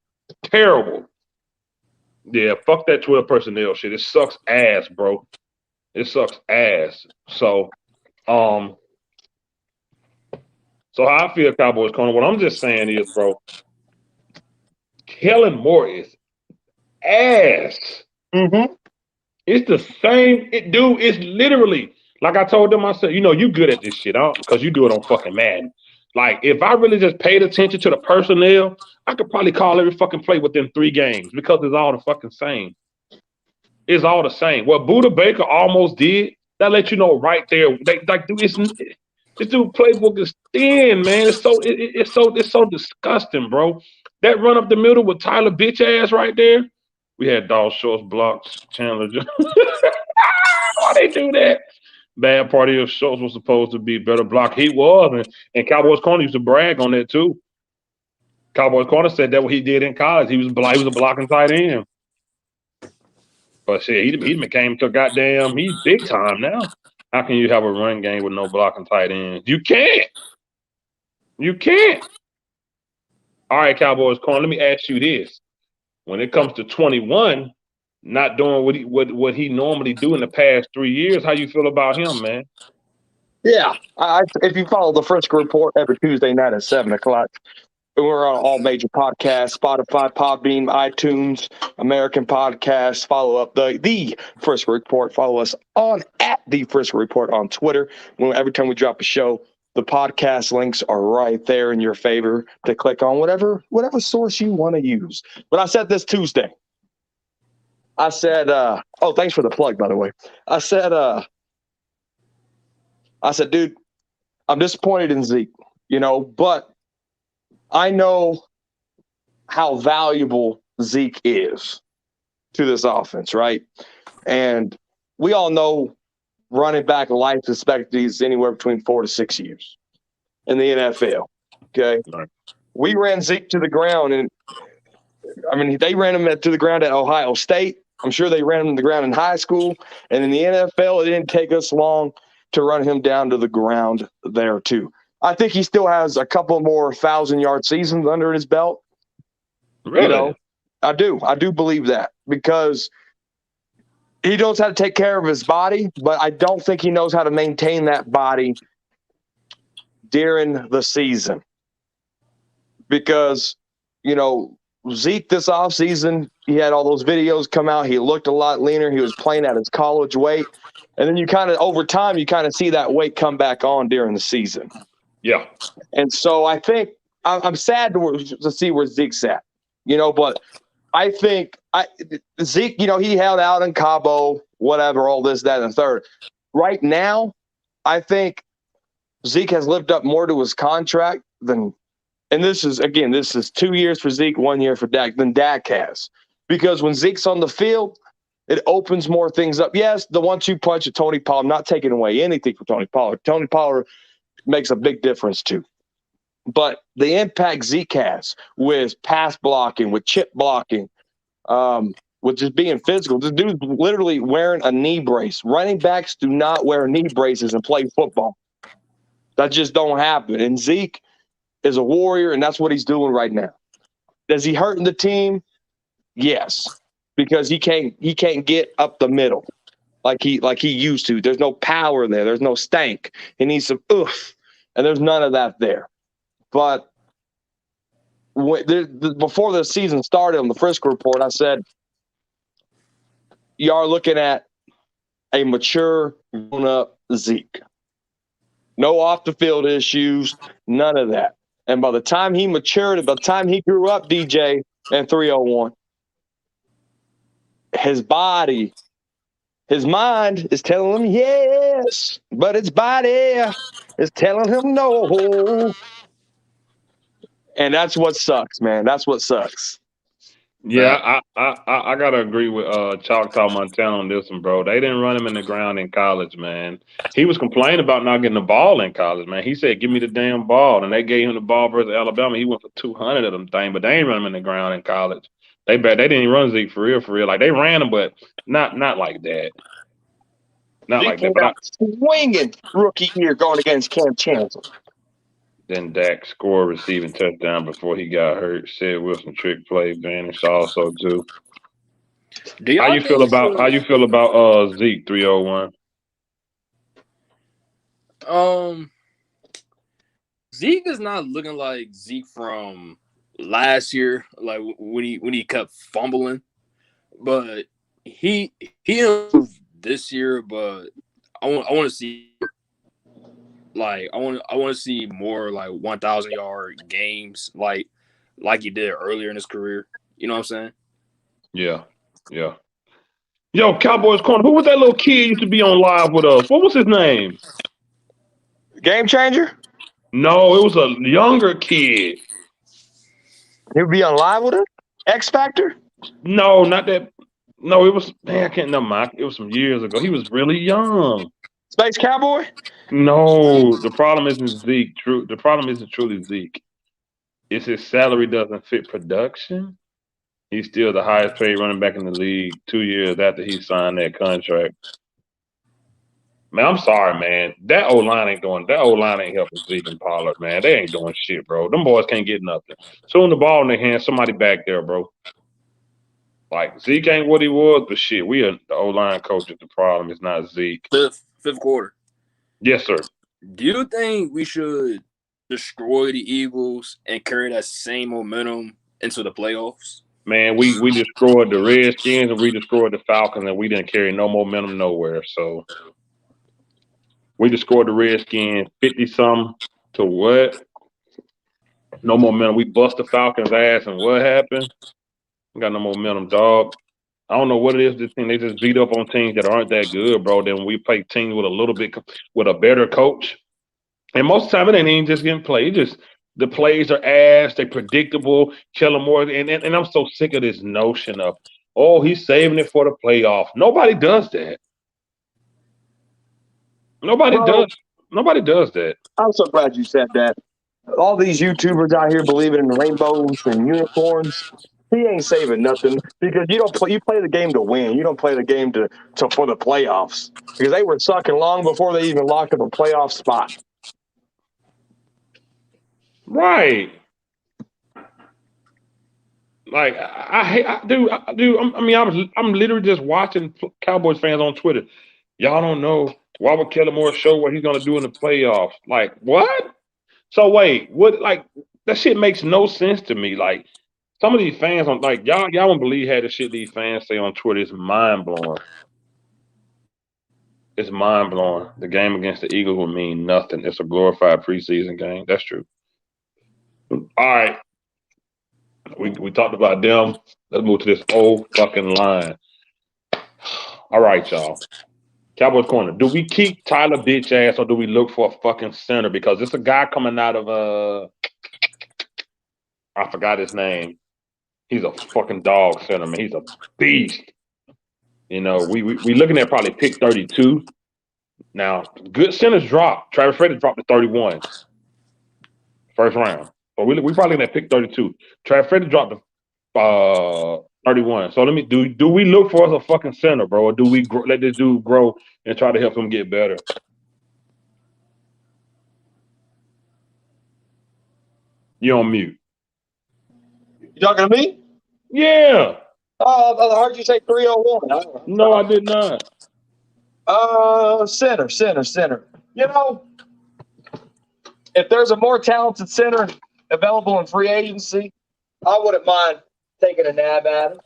Terrible. Yeah, fuck that 12 personnel shit. It sucks ass, bro. It sucks ass. So how I feel, Cowboys Corner, what I'm just saying is, bro, Kellen Moore is ass. Mm-hmm. It's the same. It's literally, like I told them, I said, you good at this shit, because you do it on fucking Madden. Like, if I really just paid attention to the personnel, I could probably call every fucking play within 3 games because it's all the fucking same. It's all the same. What Buda Baker almost did, that let you know right there. Dude, this dude playbook is thin, man. It's so disgusting, bro. That run up the middle with Tyler bitch ass right there. We had Dawg Schultz blocks, Chandler. Why they do that? Bad part of Schultz was supposed to be better block. He was, and Cowboys corner used to brag on that too. Cowboys corner said that what he did in college. He was a blocking tight end. But shit, he became to goddamn. He's big time now. How can you have a run game with no blocking tight end? You can't. You can't. All right, Cowboys corner. Let me ask you this: when it comes to 21, not doing what he normally do in the past 3 years, how you feel about him, man? Yeah. If you follow the Frisco Report every Tuesday night at 7 o'clock, we're on all major podcasts, Spotify, Podbean, iTunes, American Podcasts. Follow up the Frisco Report. Follow us on at the Frisco Report on Twitter. Every time we drop a show, the podcast links are right there in your favor to click on whatever source you want to use. But I said this Tuesday. I said, oh, thanks for the plug, by the way. I said, dude, I'm disappointed in Zeke, but I know how valuable Zeke is to this offense, right? And we all know running back life expectancy is anywhere between 4 to 6 years in the NFL. Okay. Right. We ran Zeke to the ground, and they ran him to the ground at Ohio State. I'm sure they ran him to the ground in high school. And in the NFL, it didn't take us long to run him down to the ground there, too. I think he still has a couple more 1,000-yard seasons under his belt. Really? I do believe that, because he knows how to take care of his body, but I don't think he knows how to maintain that body during the season. Because, Zeke this offseason, he had all those videos come out. He looked a lot leaner. He was playing at his college weight. And then over time, you kind of see that weight come back on during the season. Yeah. And so I think I'm sad to see where Zeke's at, but I think Zeke, he held out in Cabo, whatever, all this, that, and the third. Right now, I think Zeke has lived up more to his contract than, and this is 2 years for Zeke, 1 year for Dak, than Dak has. Because when Zeke's on the field, it opens more things up. Yes, the 1-2 punch of Tony Pollard, I'm not taking away anything from Tony Pollard. Tony Pollard makes a big difference too. But the impact Zeke has with pass blocking, with chip blocking, with just being physical. This dude's literally wearing a knee brace. Running backs do not wear knee braces and play football. That just don't happen. And Zeke is a warrior, and that's what he's doing right now. Does he hurt the team? Yes, because he can't get up the middle like he used to. There's no power there. There's no stank. He needs some oof, and there's none of that there. But before the season started on the Frisco Report, I said, you are looking at a mature, grown-up Zeke. No off-the-field issues, none of that. And by the time he matured, and by the time he grew up, DJ, in 301, his body, his mind is telling him yes, but his body is telling him no. And that's what sucks, man. That's what sucks. Yeah, I gotta agree with Choctaw Montana on this one, bro. They didn't run him in the ground in college, man. He was complaining about not getting the ball in college, man. He said, "Give me the damn ball," and they gave him the ball versus Alabama. He went for 200 of them things, but they ain't run him in the ground in college. They didn't even run Zeke for real. Like, they ran him, but not like that. Not Zeke like that. But swinging rookie year going against Cam Chancellor. Then Dak scored receiving touchdown before he got hurt. Said Wilson trick play vanished also too. How you feel about Zeke 301? Zeke is not looking like Zeke from last year, like when he kept fumbling. But he improved this year, but I want to see I want to see more like 1,000-yard games like he did earlier in his career. You know what I'm saying? Yeah. Yo, Cowboys corner. Who was that little kid used to be on live with us? What was his name? Game changer? No, it was a younger kid. He would be on live with us? X Factor? No, not that. No, it was man. I can't remember. It was some years ago. He was really young. Space Cowboy? No, the problem isn't Zeke. The problem isn't truly Zeke. It's his salary doesn't fit production. He's still the highest paid running back in the league 2 years after he signed that contract. Man, I'm sorry, man. That O line ain't helping Zeke and Pollard, man. They ain't doing shit, bro. Them boys can't get nothing. Soon the ball in their hands, somebody back there, bro. Like Zeke ain't what he was, but shit, the O line coach is the problem. It's not Zeke. Fifth quarter. Yes, sir. Do you think we should destroy the Eagles and carry that same momentum into the playoffs? Man, we destroyed the Redskins and we destroyed the Falcons, and we didn't carry no momentum nowhere. So we destroyed the Redskins 50-something to what? No momentum. We bust the Falcons' ass, and what happened? We got no momentum, dog. I don't know what it is. This thing they just beat up on teams that aren't that good, bro. Then we play teams with a better coach, and most of the time it ain't even just getting played. Just the plays are ass. They predictable. Kellen Moore, and I'm so sick of this notion of he's saving it for the playoff. Nobody does that. Nobody does that. I'm so glad you said that. All these YouTubers out here believing in rainbows and unicorns. He ain't saving nothing because you play the game to win. You don't play the game to for the playoffs because they were sucking long before they even locked up a playoff spot. Right. Like I do. I'm literally just watching Cowboys fans on Twitter. Y'all don't know why would Kellen Moore show what he's gonna do in the playoffs. Like what? So wait, what? Like that shit makes no sense to me. Like some of these fans on y'all won't believe how the shit these fans say on Twitter is mind blowing. It's mind blowing. The game against the Eagles will mean nothing. It's a glorified preseason game. That's true. All right. We talked about them. Let's move to this old fucking line. All right, y'all. Cowboys corner. Do we keep Tyler bitch ass or do we look for a fucking center? Because it's a guy coming out of I forgot his name. He's a fucking dog center, man. He's a beast. You know, we looking at probably pick 32. Now, good centers drop. Travis Freddy dropped to 31. First round. But we probably looking at pick 32. Travis Freddy dropped to 31. So do we look for us a fucking center, bro, or do we let this dude grow and try to help him get better? You on mute? You talking to me? Yeah. I heard you say 301. No, I did not. Center. You know, if there's a more talented center available in free agency, I wouldn't mind taking a nab at him.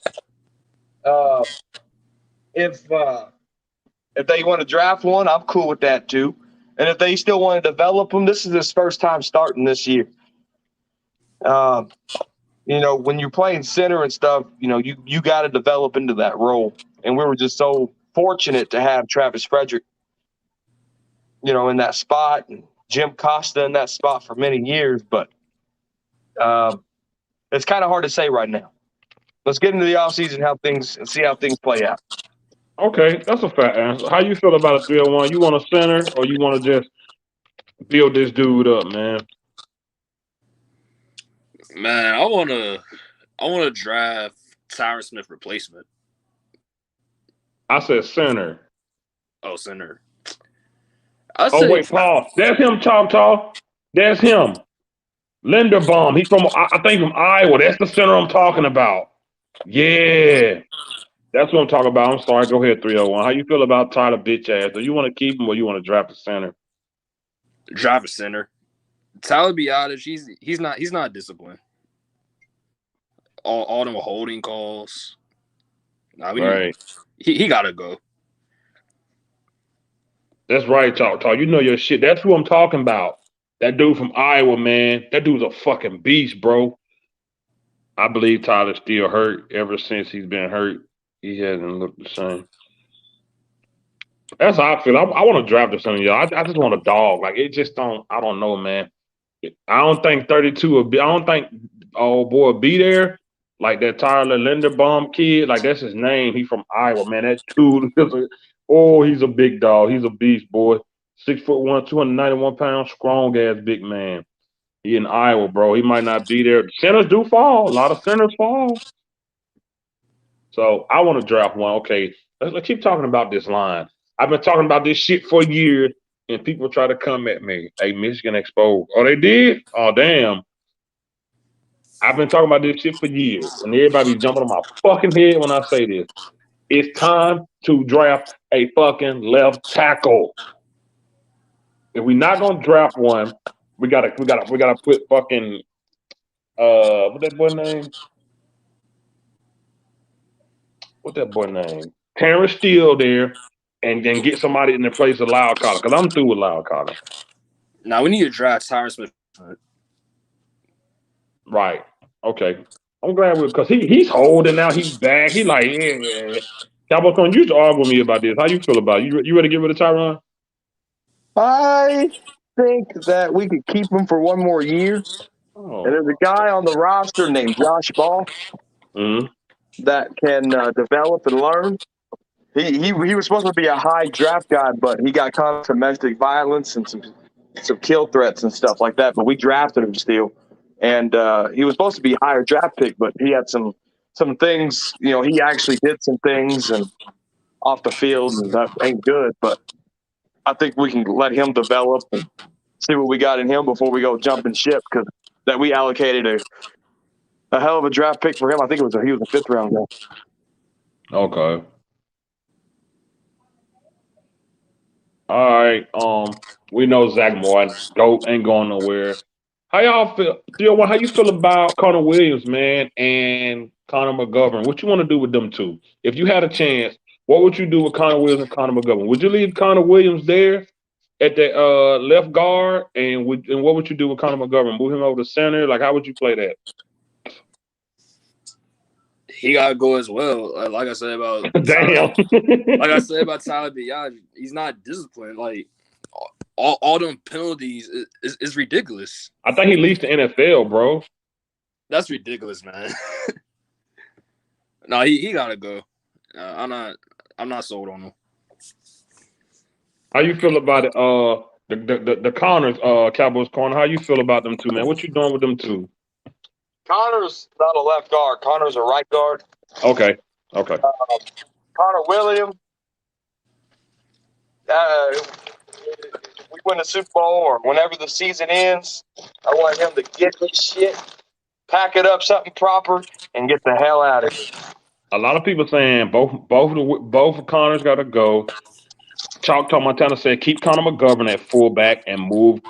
If they want to draft one, I'm cool with that too. And if they still want to develop him, this is his first time starting this year. You know, when you're playing center and stuff, you know, you got to develop into that role. And we were just so fortunate to have Travis Frederick, you know, in that spot, and Jim Costa in that spot for many years. But it's kind of hard to say right now. Let's get into the offseason and see how things play out. Okay, that's a fair answer. How you feel about a 301? You want a center or you want to just build this dude up, man? Man, I wanna draft Tyron Smith replacement. I said center. Oh, center. Wait, Paul. That's him, Choctaw. That's him. Linderbaum. He's I think from Iowa. That's the center I'm talking about. Yeah. That's what I'm talking about. I'm sorry. Go ahead, 301. How you feel about Tyler bitch ass? Do you want to keep him or you want to draft a center? Draft a center. Tyler Biadasz, he's not disciplined. All them holding calls. Right. He gotta go. That's right, Choctaw. You know your shit. That's who I'm talking about. That dude from Iowa, man. That dude's a fucking beast, bro. I believe Tyler's still hurt. Ever since he's been hurt, he hasn't looked the same. That's how I feel. I want to draft or something, y'all. I just want a dog. Like, it just don't, I don't know, man. I don't think 32 will be, I don't think old boy will be there, Like that Tyler Linderbaum kid, like that's his name. He from Iowa, man. That dude he's a big dog. He's a beast, boy. 6'1", 291 pounds, strong ass big man. He in Iowa, bro. He might not be there. Centers do fall. A lot of centers fall. So I want to draft one. Okay, let's keep talking about this line. I've been talking about this shit for years, and people try to come at me. Hey, Michigan exposed. Oh, they did? Oh, damn. I've been talking about this shit for years, and everybody be jumping on my fucking head when I say this. It's time to draft a fucking left tackle. If we're not gonna draft one, we gotta put fucking what that boy name? What that boy name? Terrence Steele there, and then get somebody in the place of Loud Collar, because I'm through with Loud Collar. Now we need to draft Tyron Smith. Right. Okay. I'm glad because he's holding now. He's back. He like, yeah. Cowboys, you used to argue with me about this. How you feel about it? You ready to get rid of Tyron? I think that we could keep him for one more year. Oh. And there's a guy on the roster named Josh Ball that can develop and learn. He was supposed to be a high draft guy, but he got caught in domestic violence and some kill threats and stuff like that. But we drafted him still, and he was supposed to be a higher draft pick, but he had some things. You know, he actually did some things and off the field, and that ain't good. But I think we can let him develop and see what we got in him before we go jumping ship, because that we allocated a hell of a draft pick for him. I think he was a 5th round guy. Okay. All right. We know Zach Morton, GOAT, ain't going nowhere. How y'all feel? Theo, how you feel about Conor Williams, man, and Connor McGovern? What you want to do with them two? If you had a chance, what would you do with Conor Williams and Connor McGovern? Would you leave Conor Williams there at the left guard, and what would you do with Connor McGovern? Move him over to center? Like, how would you play that? He gotta go as well. Like I said about damn. Like I said about Tyler Biagi, he's not disciplined. Like all them penalties is ridiculous. I think he leads the NFL, bro. That's ridiculous, man. No, he gotta go. I'm not sold on him. How you feel about it? The Connors, Cowboys corner. How you feel about them two, man? What you doing with them two? Connor's not a left guard. Connor's a right guard. Okay. Conor Williams. We win the Super Bowl or whenever the season ends, I want him to get this shit, pack it up, something proper, and get the hell out of here. A lot of people saying both Connors got to go. Choctaw Montana said keep Conor McGovern at fullback and move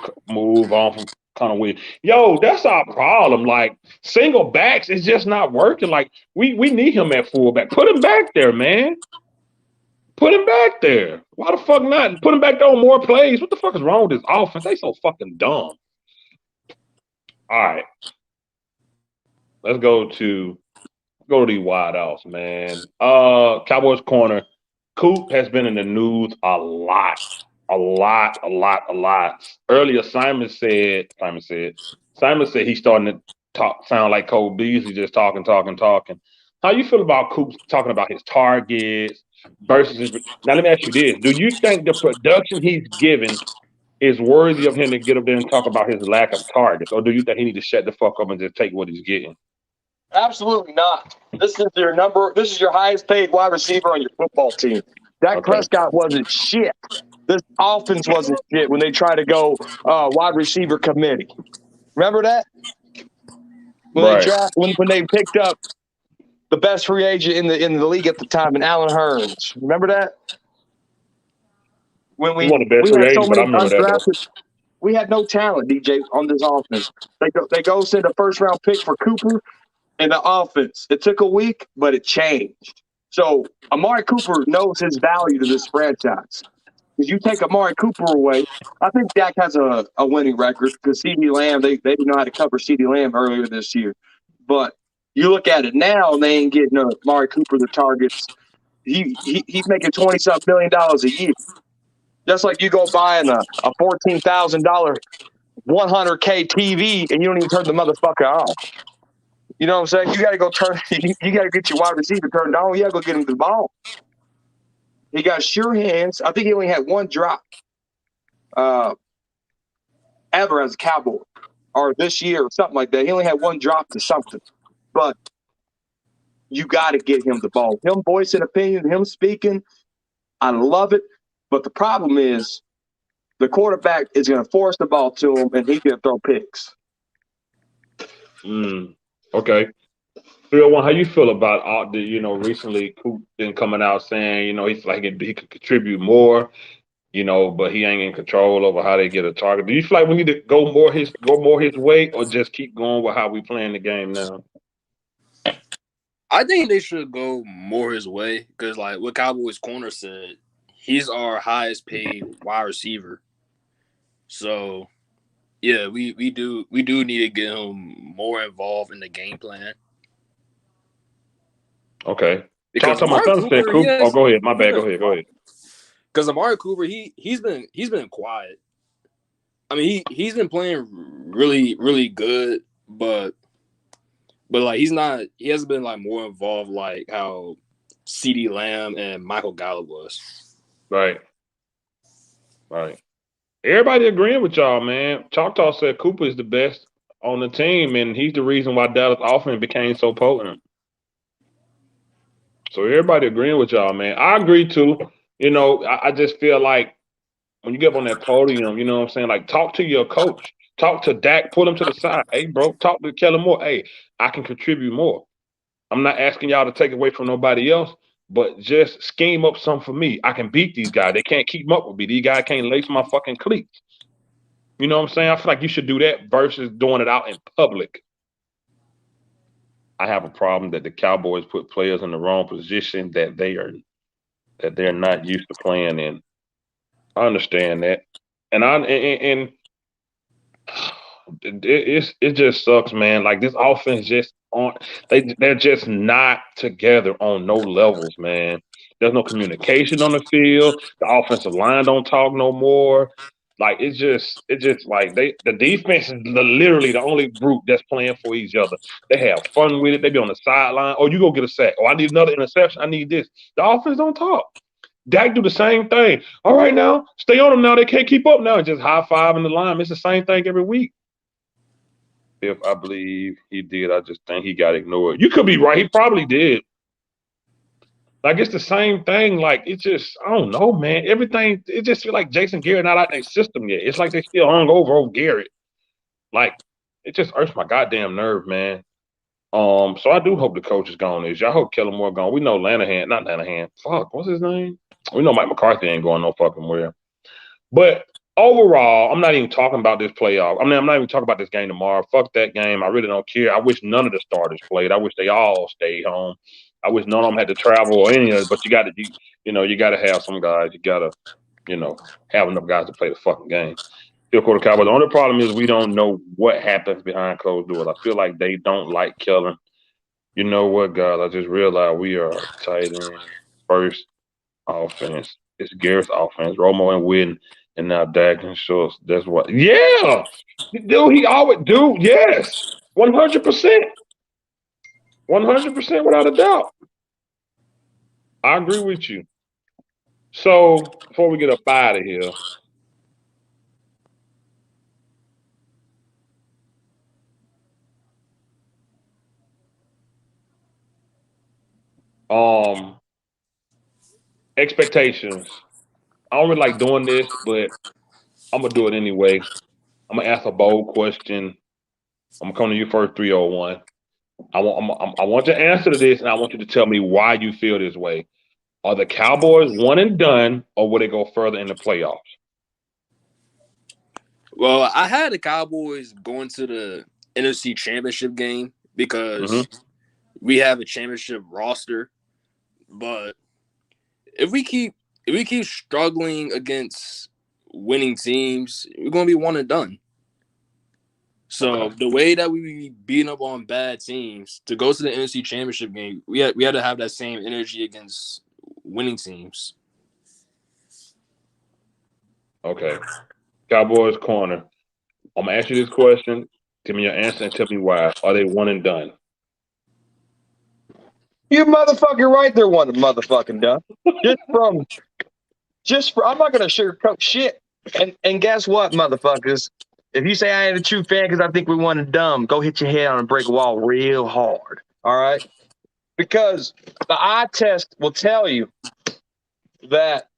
on from Conor Williams. Yo, that's our problem. Like, single backs is just not working. Like, we need him at fullback. Put him back there, man. Put him back there. Why the fuck not? Put him back there on more plays. What the fuck is wrong with this offense? They so fucking dumb. All right. Let's go to these wideouts, man. Cowboys corner. Coop has been in the news a lot. Earlier, Simon said he's starting to sound like Cole Beasley, just talking. How you feel about Coop talking about his targets versus his? Now, let me ask you this: do you think the production he's given is worthy of him to get up there and talk about his lack of targets, or do you think he need to shut the fuck up and just take what he's getting? Absolutely not. This is your highest paid wide receiver on your football team. Dak Prescott wasn't shit. This offense wasn't shit when they tried to go wide receiver committee. Remember that? When they picked up the best free agent in the league at the time, and Allen Hurns. Remember that? When we had so many undrafted, we had no talent, DJ, on this offense. They go send a first-round pick for Cooper in the offense. It took a week, but it changed. So Amari Cooper knows his value to this franchise. If you take Amari Cooper away, I think Dak has a winning record because CeeDee Lamb, they didn't know how to cover CeeDee Lamb earlier this year. But you look at it now, and they ain't getting Amari Cooper the targets. He's making $20-something million a year. Just like you go buying a $14,000 $100K TV and you don't even turn the motherfucker off. You know what I'm saying? You got to go turn. You got to get your wide receiver turned on. You got to go get him the ball. He got sure hands. I think he only had one drop ever as a Cowboy, or this year or something like that. He only had one drop to something. But you got to get him the ball. Him voicing opinion, him speaking, I love it. But the problem is the quarterback is going to force the ball to him, and he's going to throw picks. Okay. 301, how you feel about all the, recently Coop been coming out saying, he's like he could contribute more, but he ain't in control over how they get a target. Do you feel like we need to go more his way, or just keep going with how we playing the game now? I think they should go more his way because, like what Cowboys corner said, he's our highest paid wide receiver. So, yeah, we do need to get him more involved in the game plan. Okay. Because Talk to my son said, Coop. Oh, go ahead. My bad. Go ahead. Because Amari Cooper, he's been quiet. I mean, he's been playing really, really good, but like he hasn't been like more involved like how CeeDee Lamb and Michael Gallup was. Right. Everybody agreeing with y'all, man. Choctaw said Cooper is the best on the team, and he's the reason why Dallas offense became so potent. So everybody agreeing with y'all, man. I agree too. I just feel like when you get up on that podium, you know what I'm saying? Like, talk to your coach. Talk to Dak. Pull him to the side. Hey, bro, talk to Kellen Moore. Hey, I can contribute more. I'm not asking y'all to take away from nobody else, but just scheme up something for me. I can beat these guys. They can't keep up with me. These guys can't lace my fucking cleats. You know what I'm saying? I feel like you should do that versus doing it out in public. I have a problem that the Cowboys put players in the wrong position that they're not used to playing in. I understand that, and it just sucks, man. Like, this offense just they're just not together on no levels, man. There's no communication on the field. The offensive line don't talk no more. Like, it's just like the defense is literally the only group that's playing for each other. They have fun with it. They be on the sideline. Oh, you go get a sack. Oh, I need another interception. I need this. The offense don't talk. Dak do the same thing. All right, now stay on them. Now they can't keep up. Now just high five in the line. It's the same thing every week. If I believe he did, I just think he got ignored. You could be right. He probably did. Like, it's the same thing. Like, it's just, I don't know, man. Everything, it just feel like Jason Garrett not out their system yet. It's like they still hung over Garrett. Like, it just irks my goddamn nerve, man. So I do hope the coach is gone this year. I hope Kellen Moore gone. We know not Lanahan. Fuck, what's his name? We know Mike McCarthy ain't going no fucking where. But overall, I'm not even talking about this playoff. I'm not even talking about this game tomorrow. Fuck that game. I really don't care. I wish none of the starters played. I wish they all stayed home. I wish none of them had to travel or any of it. But you got to have some guys. You got to, have enough guys to play the fucking game. Field quarter Cowboys. The only problem is we don't know what happens behind closed doors. I feel like they don't like Kellen. You know what, guys? I just realized we are tight end first offense. It's Garrett's offense. Romo and Witten, and now Dak and Schultz. That's what. Yeah, dude. He always do. Yes, 100%. 100% without a doubt. I agree with you. So before we get up out of here, expectations. I don't really like doing this, but I'm gonna do it anyway. I'm gonna ask a bold question. I'm gonna come to you first, 301. I want your answer to this, and I want you to tell me why you feel this way. Are the Cowboys one and done, or will they go further in the playoffs? Well, I had the Cowboys going to the NFC Championship game because we have a championship roster. But if we keep struggling against winning teams, we're gonna be one and done. So the way that we be beating up on bad teams to go to the NFC Championship game, we had to have that same energy against winning teams. Okay. Cowboys corner. I'm gonna ask you this question. Give me your answer and tell me why. Are they one and done? You motherfucking right, they're one motherfucking done. I'm not gonna sugarcoat shit. And guess what, motherfuckers? If you say I ain't a true fan because I think we won and dumb, go hit your head on a brick wall real hard. All right? Because the eye test will tell you that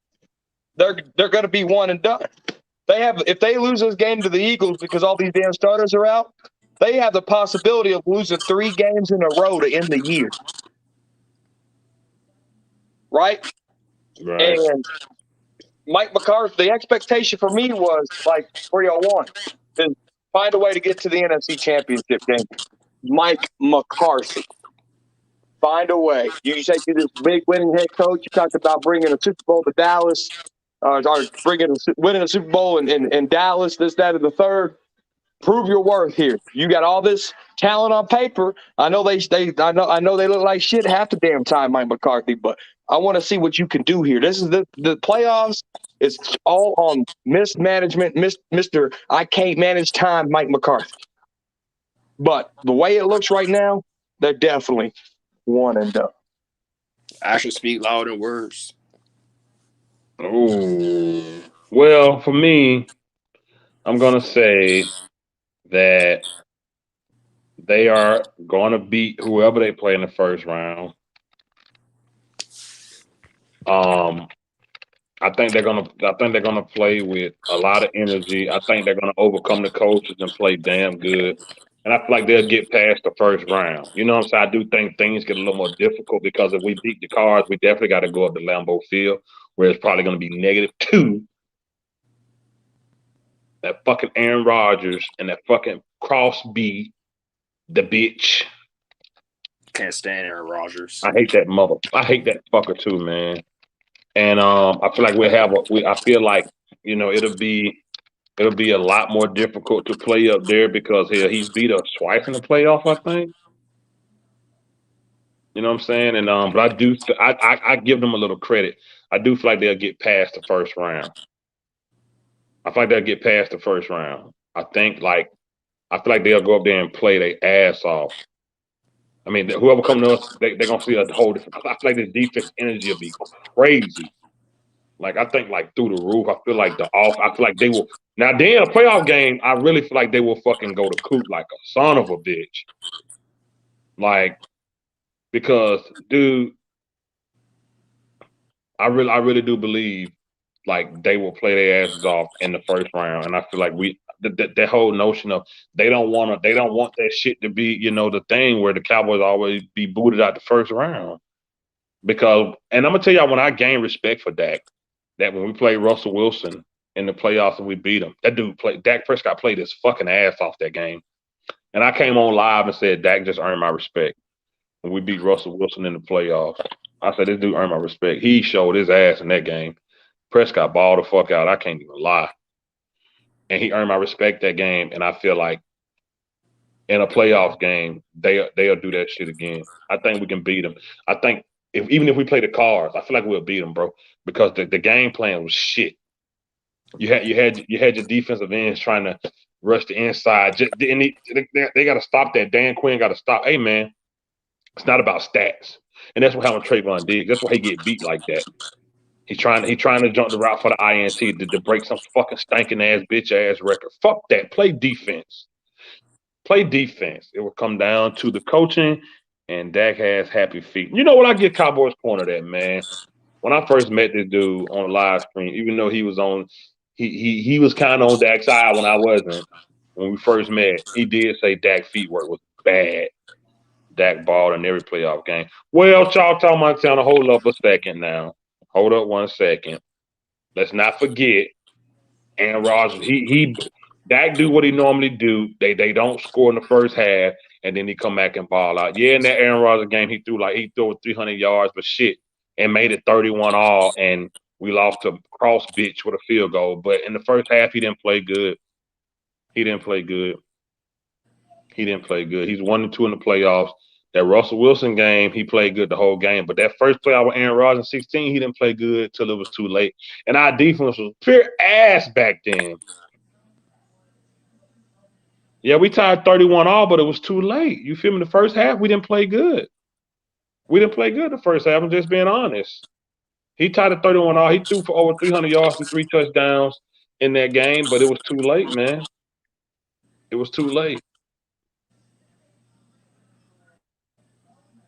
they're gonna be one and done. If they lose this game to the Eagles because all these damn starters are out, they have the possibility of losing 3 games in a row to end the year. Right? Right. And Mike McCarthy, the expectation for me was like 301 is find a way to get to the NFC Championship game. Mike McCarthy, find a way. You say to this big winning head coach, you talked about bringing a Super Bowl to Dallas, or winning a Super Bowl in Dallas, this, that, and the third. Prove your worth here. You got all this talent on paper. I know they look like shit half the damn time, Mike McCarthy, but I want to see what you can do here. This is the playoffs. It's all on mismanagement, Mr. I can't manage time, Mike McCarthy. But the way it looks right now, they're definitely one and done. Actions speak louder than words. Oh, well, for me, I'm gonna say that they are gonna beat whoever they play in the first round. I think they're gonna play with a lot of energy. I think they're gonna overcome the coaches and play damn good. And I feel like they'll get past the first round. You know what I'm saying? I do think things get a little more difficult because if we beat the Cards, we definitely got to go up to Lambeau Field, where it's probably going to be -2. That fucking Aaron Rodgers and that fucking Crosby, the bitch. Can't stand Aaron Rodgers. I hate that fucker too, man. And I feel like I feel like it'll be a lot more difficult to play up there because hell, he's beat us twice in the playoff, I think. You know what I'm saying? And but I give them a little credit. I do feel like they'll get past the first round. I feel like they'll get past the first round. I feel like they'll go up there and play their ass off. I mean, whoever comes to us, they're gonna see a whole different. I feel like this defense energy will be crazy. Like I think like through the roof. I feel like I feel like they will. Now, then a playoff game, I really feel like they will fucking go to coop like a son of a bitch. Like because, dude, I really do believe like they will play their asses off in the first round, and I feel like that whole notion of they don't want that shit to be the thing where the Cowboys always be booted out the first round because, and I'm gonna tell y'all when I gained respect for Dak, that when we played Russell Wilson in the playoffs and we beat him, Dak Prescott played his fucking ass off that game, and I came on live and said Dak just earned my respect when we beat Russell Wilson in the playoffs. I said this dude earned my respect. He showed his ass in that game. Prescott balled the fuck out. I can't even lie. And he earned my respect that game. And I feel like in a playoff game, they'll do that shit again. I think we can beat them. I think even if we play the Cards, I feel like we'll beat them, bro. Because the game plan was shit. You had your defensive ends trying to rush the inside. They got to stop that. Dan Quinn got to stop. Hey man, it's not about stats. And that's what happened to Trayvon Diggs. That's why he get beat like that. He's trying to jump the route for the INT to break some fucking stinking ass bitch ass record. Fuck that. Play defense. Play defense. It will come down to the coaching, and Dak has happy feet. You know what? I get Cowboys corner that, man. When I first met this dude on the live stream, even though he was on, he was kind of on Dak's side when I wasn't. When we first met, he did say Dak feet work was bad. Dak balled in every playoff game. Well, y'all talking about town. Hold up a second now. Hold up 1 second. Let's not forget Aaron Rodgers. Dak do what he normally do. They don't score in the first half, and then he come back and ball out. Yeah, in that Aaron Rodgers game, he threw 300 yards, but shit, and made it 31 all, and we lost to Cross bitch with a field goal. But in the first half, he didn't play good. He didn't play good. He's 1-2 in the playoffs. That Russell Wilson game, he played good the whole game. But that first playoff with Aaron Rodgers in 16, he didn't play good till it was too late. And our defense was pure ass back then. Yeah, we tied 31 all, but it was too late. You feel me? The first half, we didn't play good. We didn't play good the first half. I'm just being honest. He tied a 31 all. He threw for over 300 yards and 3 touchdowns in that game, but it was too late, man. It was too late.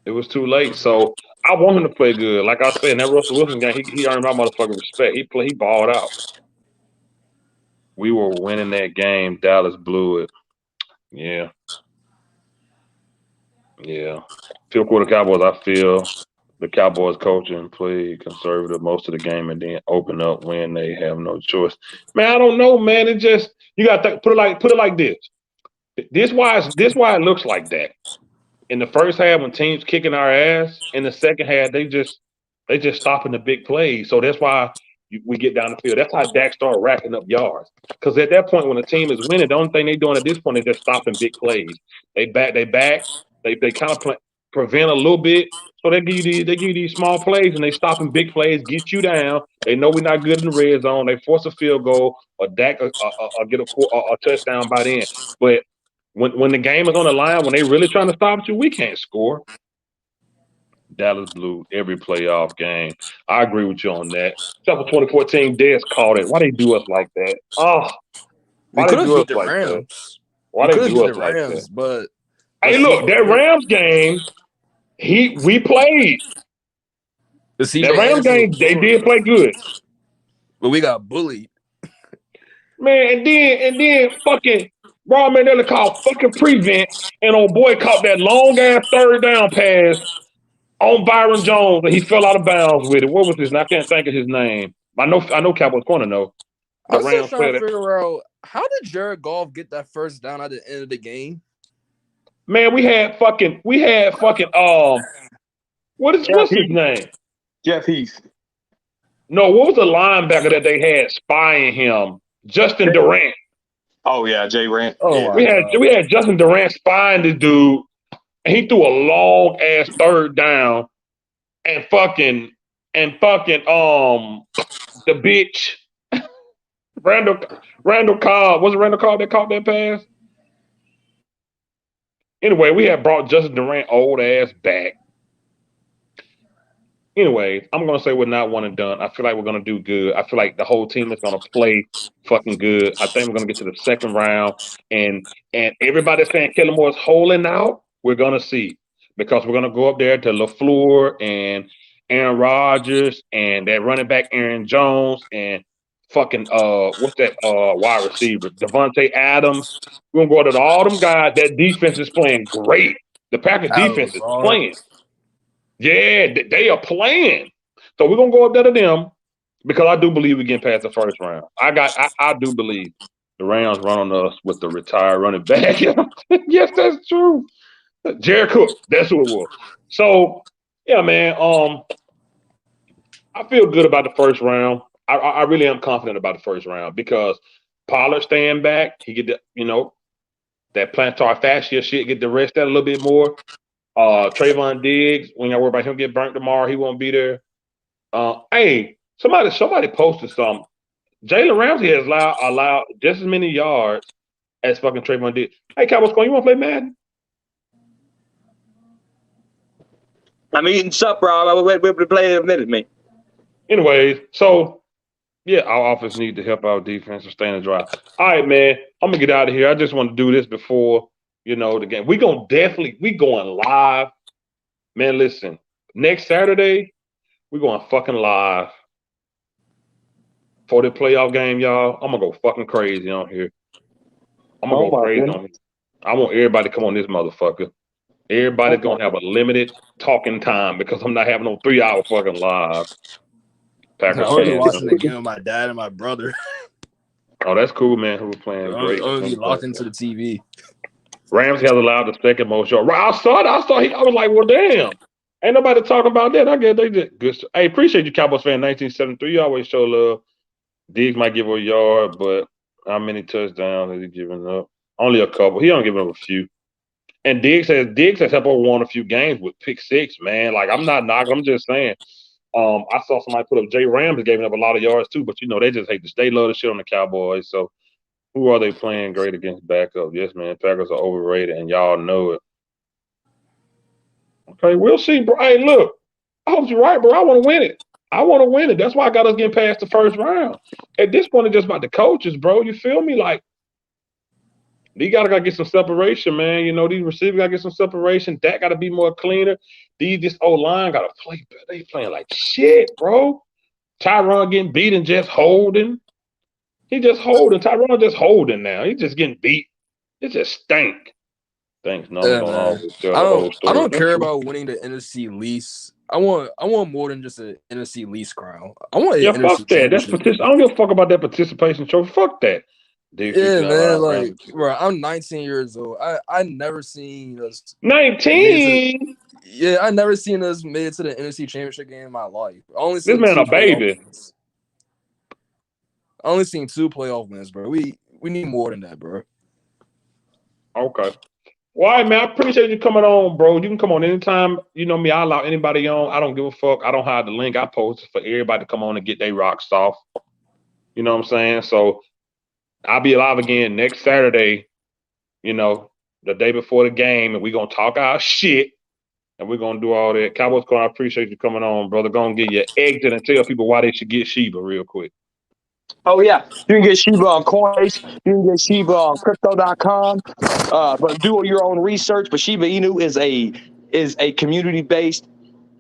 It was too late. So I want him to play good. Like I said, in that Russell Wilson game, he earned my motherfucking respect. He balled out. We were winning that game. Dallas blew it. Yeah. Yeah. Feel for the Cowboys. I feel the Cowboys coaching played conservative most of the game and then open up when they have no choice. Man, I don't know, man. It just you got to put it like this. This why it looks like that. In the first half, when teams kicking our ass, in the second half they just stopping the big plays. So that's why we get down the field. That's how Dak started racking up yards. Because at that point, when the team is winning, the only thing they're doing at this point is just stopping big plays. They kind of prevent a little bit. So they give you these small plays and they stopping big plays, get you down. They know we're not good in the red zone. They force a field goal or Dak or get a touchdown by then. But when the game is on the line, when they really trying to stop you, we can't score. Dallas blew every playoff game. I agree with you on that. Except for 2014, Dez called it. Why they do us like that? Oh, We why could they have do us beat the like that? Rams. Why We they could have do beat us the like Rams, that? but Hey, look, that Rams game, we played. the That CJ Rams Anderson was game, they boring, did play good. but we got bullied. Man, and then fucking Rob Mandela called fucking prevent, and old boy caught that long ass third down pass on Byron Jones, and he fell out of bounds with it. What was his name? I can't think of his name. I know Cowboys corner know. The I'm still Rams trying player. to figure out how did Jared Goff get that first down at the end of the game? Man, we had fucking what's his name? Jeff Heath. No, what was the linebacker that they had spying him? Justin Durant. Oh yeah, Jay Rant. Oh yeah. my We had Justin Durant spying this dude, and he threw a long ass third down, and fucking the bitch Randall Cobb. Was it Randall Cobb that caught that pass? Anyway, we had brought Justin Durant old ass back. Anyway, I'm gonna say we're not one and done. I feel like we're gonna do good. I feel like the whole team is gonna play fucking good. I think we're gonna get to the second round, and everybody's saying Kellen Moore's holding out. We're gonna see because we're gonna go up there to LaFleur and Aaron Rodgers and that running back Aaron Jones and fucking what's that wide receiver Devontae Adams. We're gonna go to all them guys. That defense is playing great. The Packers defense is playing. Yeah, they are playing. So we're gonna go up there to them because I do believe we get past the first round. I do believe the Rams run on us with the retired running back. Yes, that's true. Jared Cook, that's who it was. So yeah, man. I feel good about the first round. I really am confident about the first round because Pollard staying back, he get that plantar fascia shit, get the rest that a little bit more. Trayvon Diggs, when y'all worry about him get burnt tomorrow, he won't be there. Hey, somebody posted something. Jalen Ramsey has allowed just as many yards as fucking Trayvon Diggs. Hey, Cowboys, you want to play Madden? I'm eating supper. I'll be playing in a minute, man. Anyways, so yeah, our offense need to help our defense sustain the drive. All right, man, I'm gonna get out of here. I just want to do this before the game. We going live, man. Listen, next Saturday we going fucking live for the playoff game, y'all. I'm gonna go fucking crazy on here. I'm gonna go crazy on here. I want everybody to come on this motherfucker. Everybody's gonna have a limited talking time because I'm not having no 3-hour fucking live. Packers I'm gonna be fans. watching the game with my dad and my brother. Oh, that's cool, man. Who was playing great? I'm gonna be locked into the TV. Ramsey has allowed the second most yards. I saw it. I was like, well, damn. Ain't nobody talking about that. I guess they did good. Hey, appreciate you, Cowboys fan. 1973. You always show love. Diggs might give a yard, but how many touchdowns has he given up? Only a couple. He only given up a few. And Diggs has helped us won a few games with pick six, man. Like, I'm not knocking. I'm just saying. I saw somebody put up Jay Ramsey giving up a lot of yards too, but they just hate this. They love the shit on the Cowboys. So who are they playing great against backup? Yes, man. Packers are overrated, and y'all know it. Okay, we'll see, bro. Hey, look, I hope you're right, bro. I want to win it. I want to win it. That's why I got us getting past the first round. At this point, it's just about the coaches, bro. You feel me? Like, these gotta get some separation, man. You know, these receivers gotta get some separation. Dak gotta be more cleaner. This old line gotta play better. They playing like shit, bro. Tyron getting beaten, just holding. He just holding. Tyron just holding now. He just getting beat. It just stink. Thanks. Numbers Yeah, don't man. always tell the whole I story. don't care about winning the NFC least. I want more than just an NFC least crown. I want an Yeah, NFC fuck that. That's championship. participation. I don't give a fuck about that participation trophy. Fuck that. Yeah, Defense man. line. Like, bro, I'm 19 years old. I never seen us made it to the 19. yeah. I never seen us made it to the NFC championship game in my life. I only This seen man two a playoff baby. wins. I only seen two playoff wins, bro. We need more than that, bro. Okay. Well, all right, man, I appreciate you coming on, bro. You can come on anytime. You know me, I allow anybody on. I don't give a fuck. I don't hide the link. I post it for everybody to come on and get their rocks off. You know what I'm saying? So I'll be live again next Saturday, you know, the day before the game, and we're going to talk our shit, and we're going to do all that. Cowboys Corner, I appreciate you coming on, brother. Go and get your exit and tell people why they should get Sheba real quick. Oh, yeah. You can get Sheba on Coinbase. You can get Sheba on crypto.com. But do your own research. But Shiba Inu is a community-based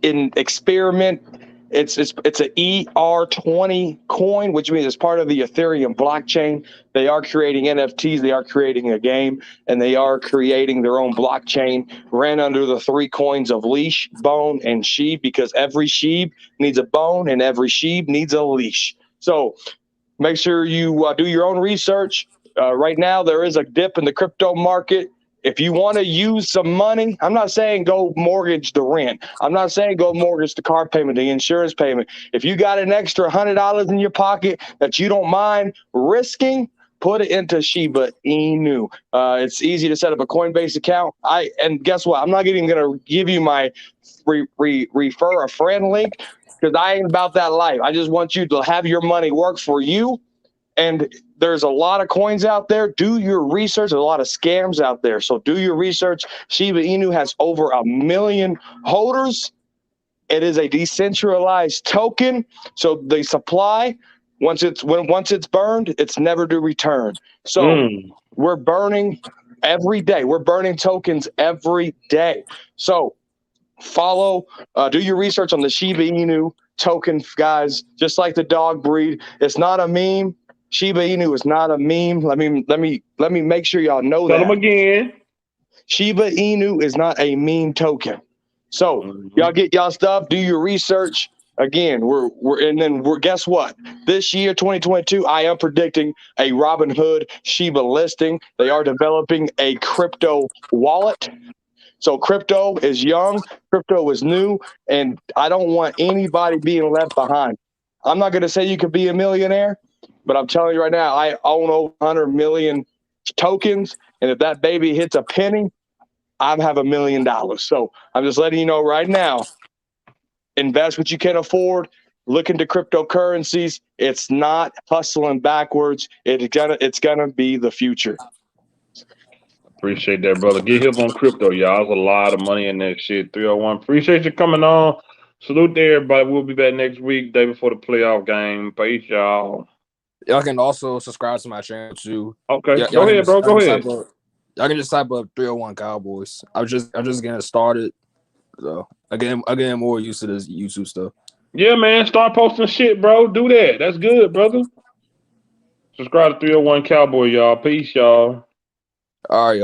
experiment. It's an ER20 coin, which means it's part of the Ethereum blockchain. They are creating NFTs. They are creating a game, and they are creating their own blockchain. Ran under the three coins of leash, bone, and sheep, because every sheep needs a bone and every sheep needs a leash. So make sure you do your own research. Right now, there is a dip in the crypto market. If you want to use some money, I'm not saying go mortgage the rent. I'm not saying go mortgage the car payment, the insurance payment. If you got an extra $100 in your pocket that you don't mind risking, put it into Shiba Inu. It's easy to set up a Coinbase account. And guess what? I'm not even going to give you my refer a friend link, because I ain't about that life. I just want you to have your money work for you. And there's a lot of coins out there. Do your research. There's a lot of scams out there. So do your research. Shiba Inu has over 1 million holders. It is a decentralized token. So the supply, once it's burned, it's never to return. So we're burning every day. We're burning tokens every day. So follow, do your research on the Shiba Inu token, guys. Just like the dog breed, it's not a meme. Shiba Inu is not a meme. Let me make sure y'all know that. Tell them again. Shiba Inu is not a meme token. So y'all get y'all stuff. Do your research. Again, we're guess what? This year, 2022, I am predicting a Robinhood Shiba listing. They are developing a crypto wallet. So crypto is young, crypto is new, and I don't want anybody being left behind. I'm not going to say you could be a millionaire, but I'm telling you right now, I own over 100 million tokens, and if that baby hits a penny, I have $1 million. So I'm just letting you know right now, invest what you can afford. Look into cryptocurrencies. It's not hustling backwards. It's gonna be the future. Appreciate that, brother. Get hip on crypto, y'all. There's a lot of money in that shit. 301. Appreciate you coming on. Salute to everybody. We'll be back next week, day before the playoff game. Peace, y'all. Y'all can also subscribe to my channel too. Okay, go ahead, bro. Go ahead. Y'all can just type up 301 Cowboys. I'm just getting started. So I get more used to this YouTube stuff. Yeah, man. Start posting shit, bro. Do that. That's good, brother. Subscribe to 301 Cowboy, y'all. Peace, y'all. All right, y'all.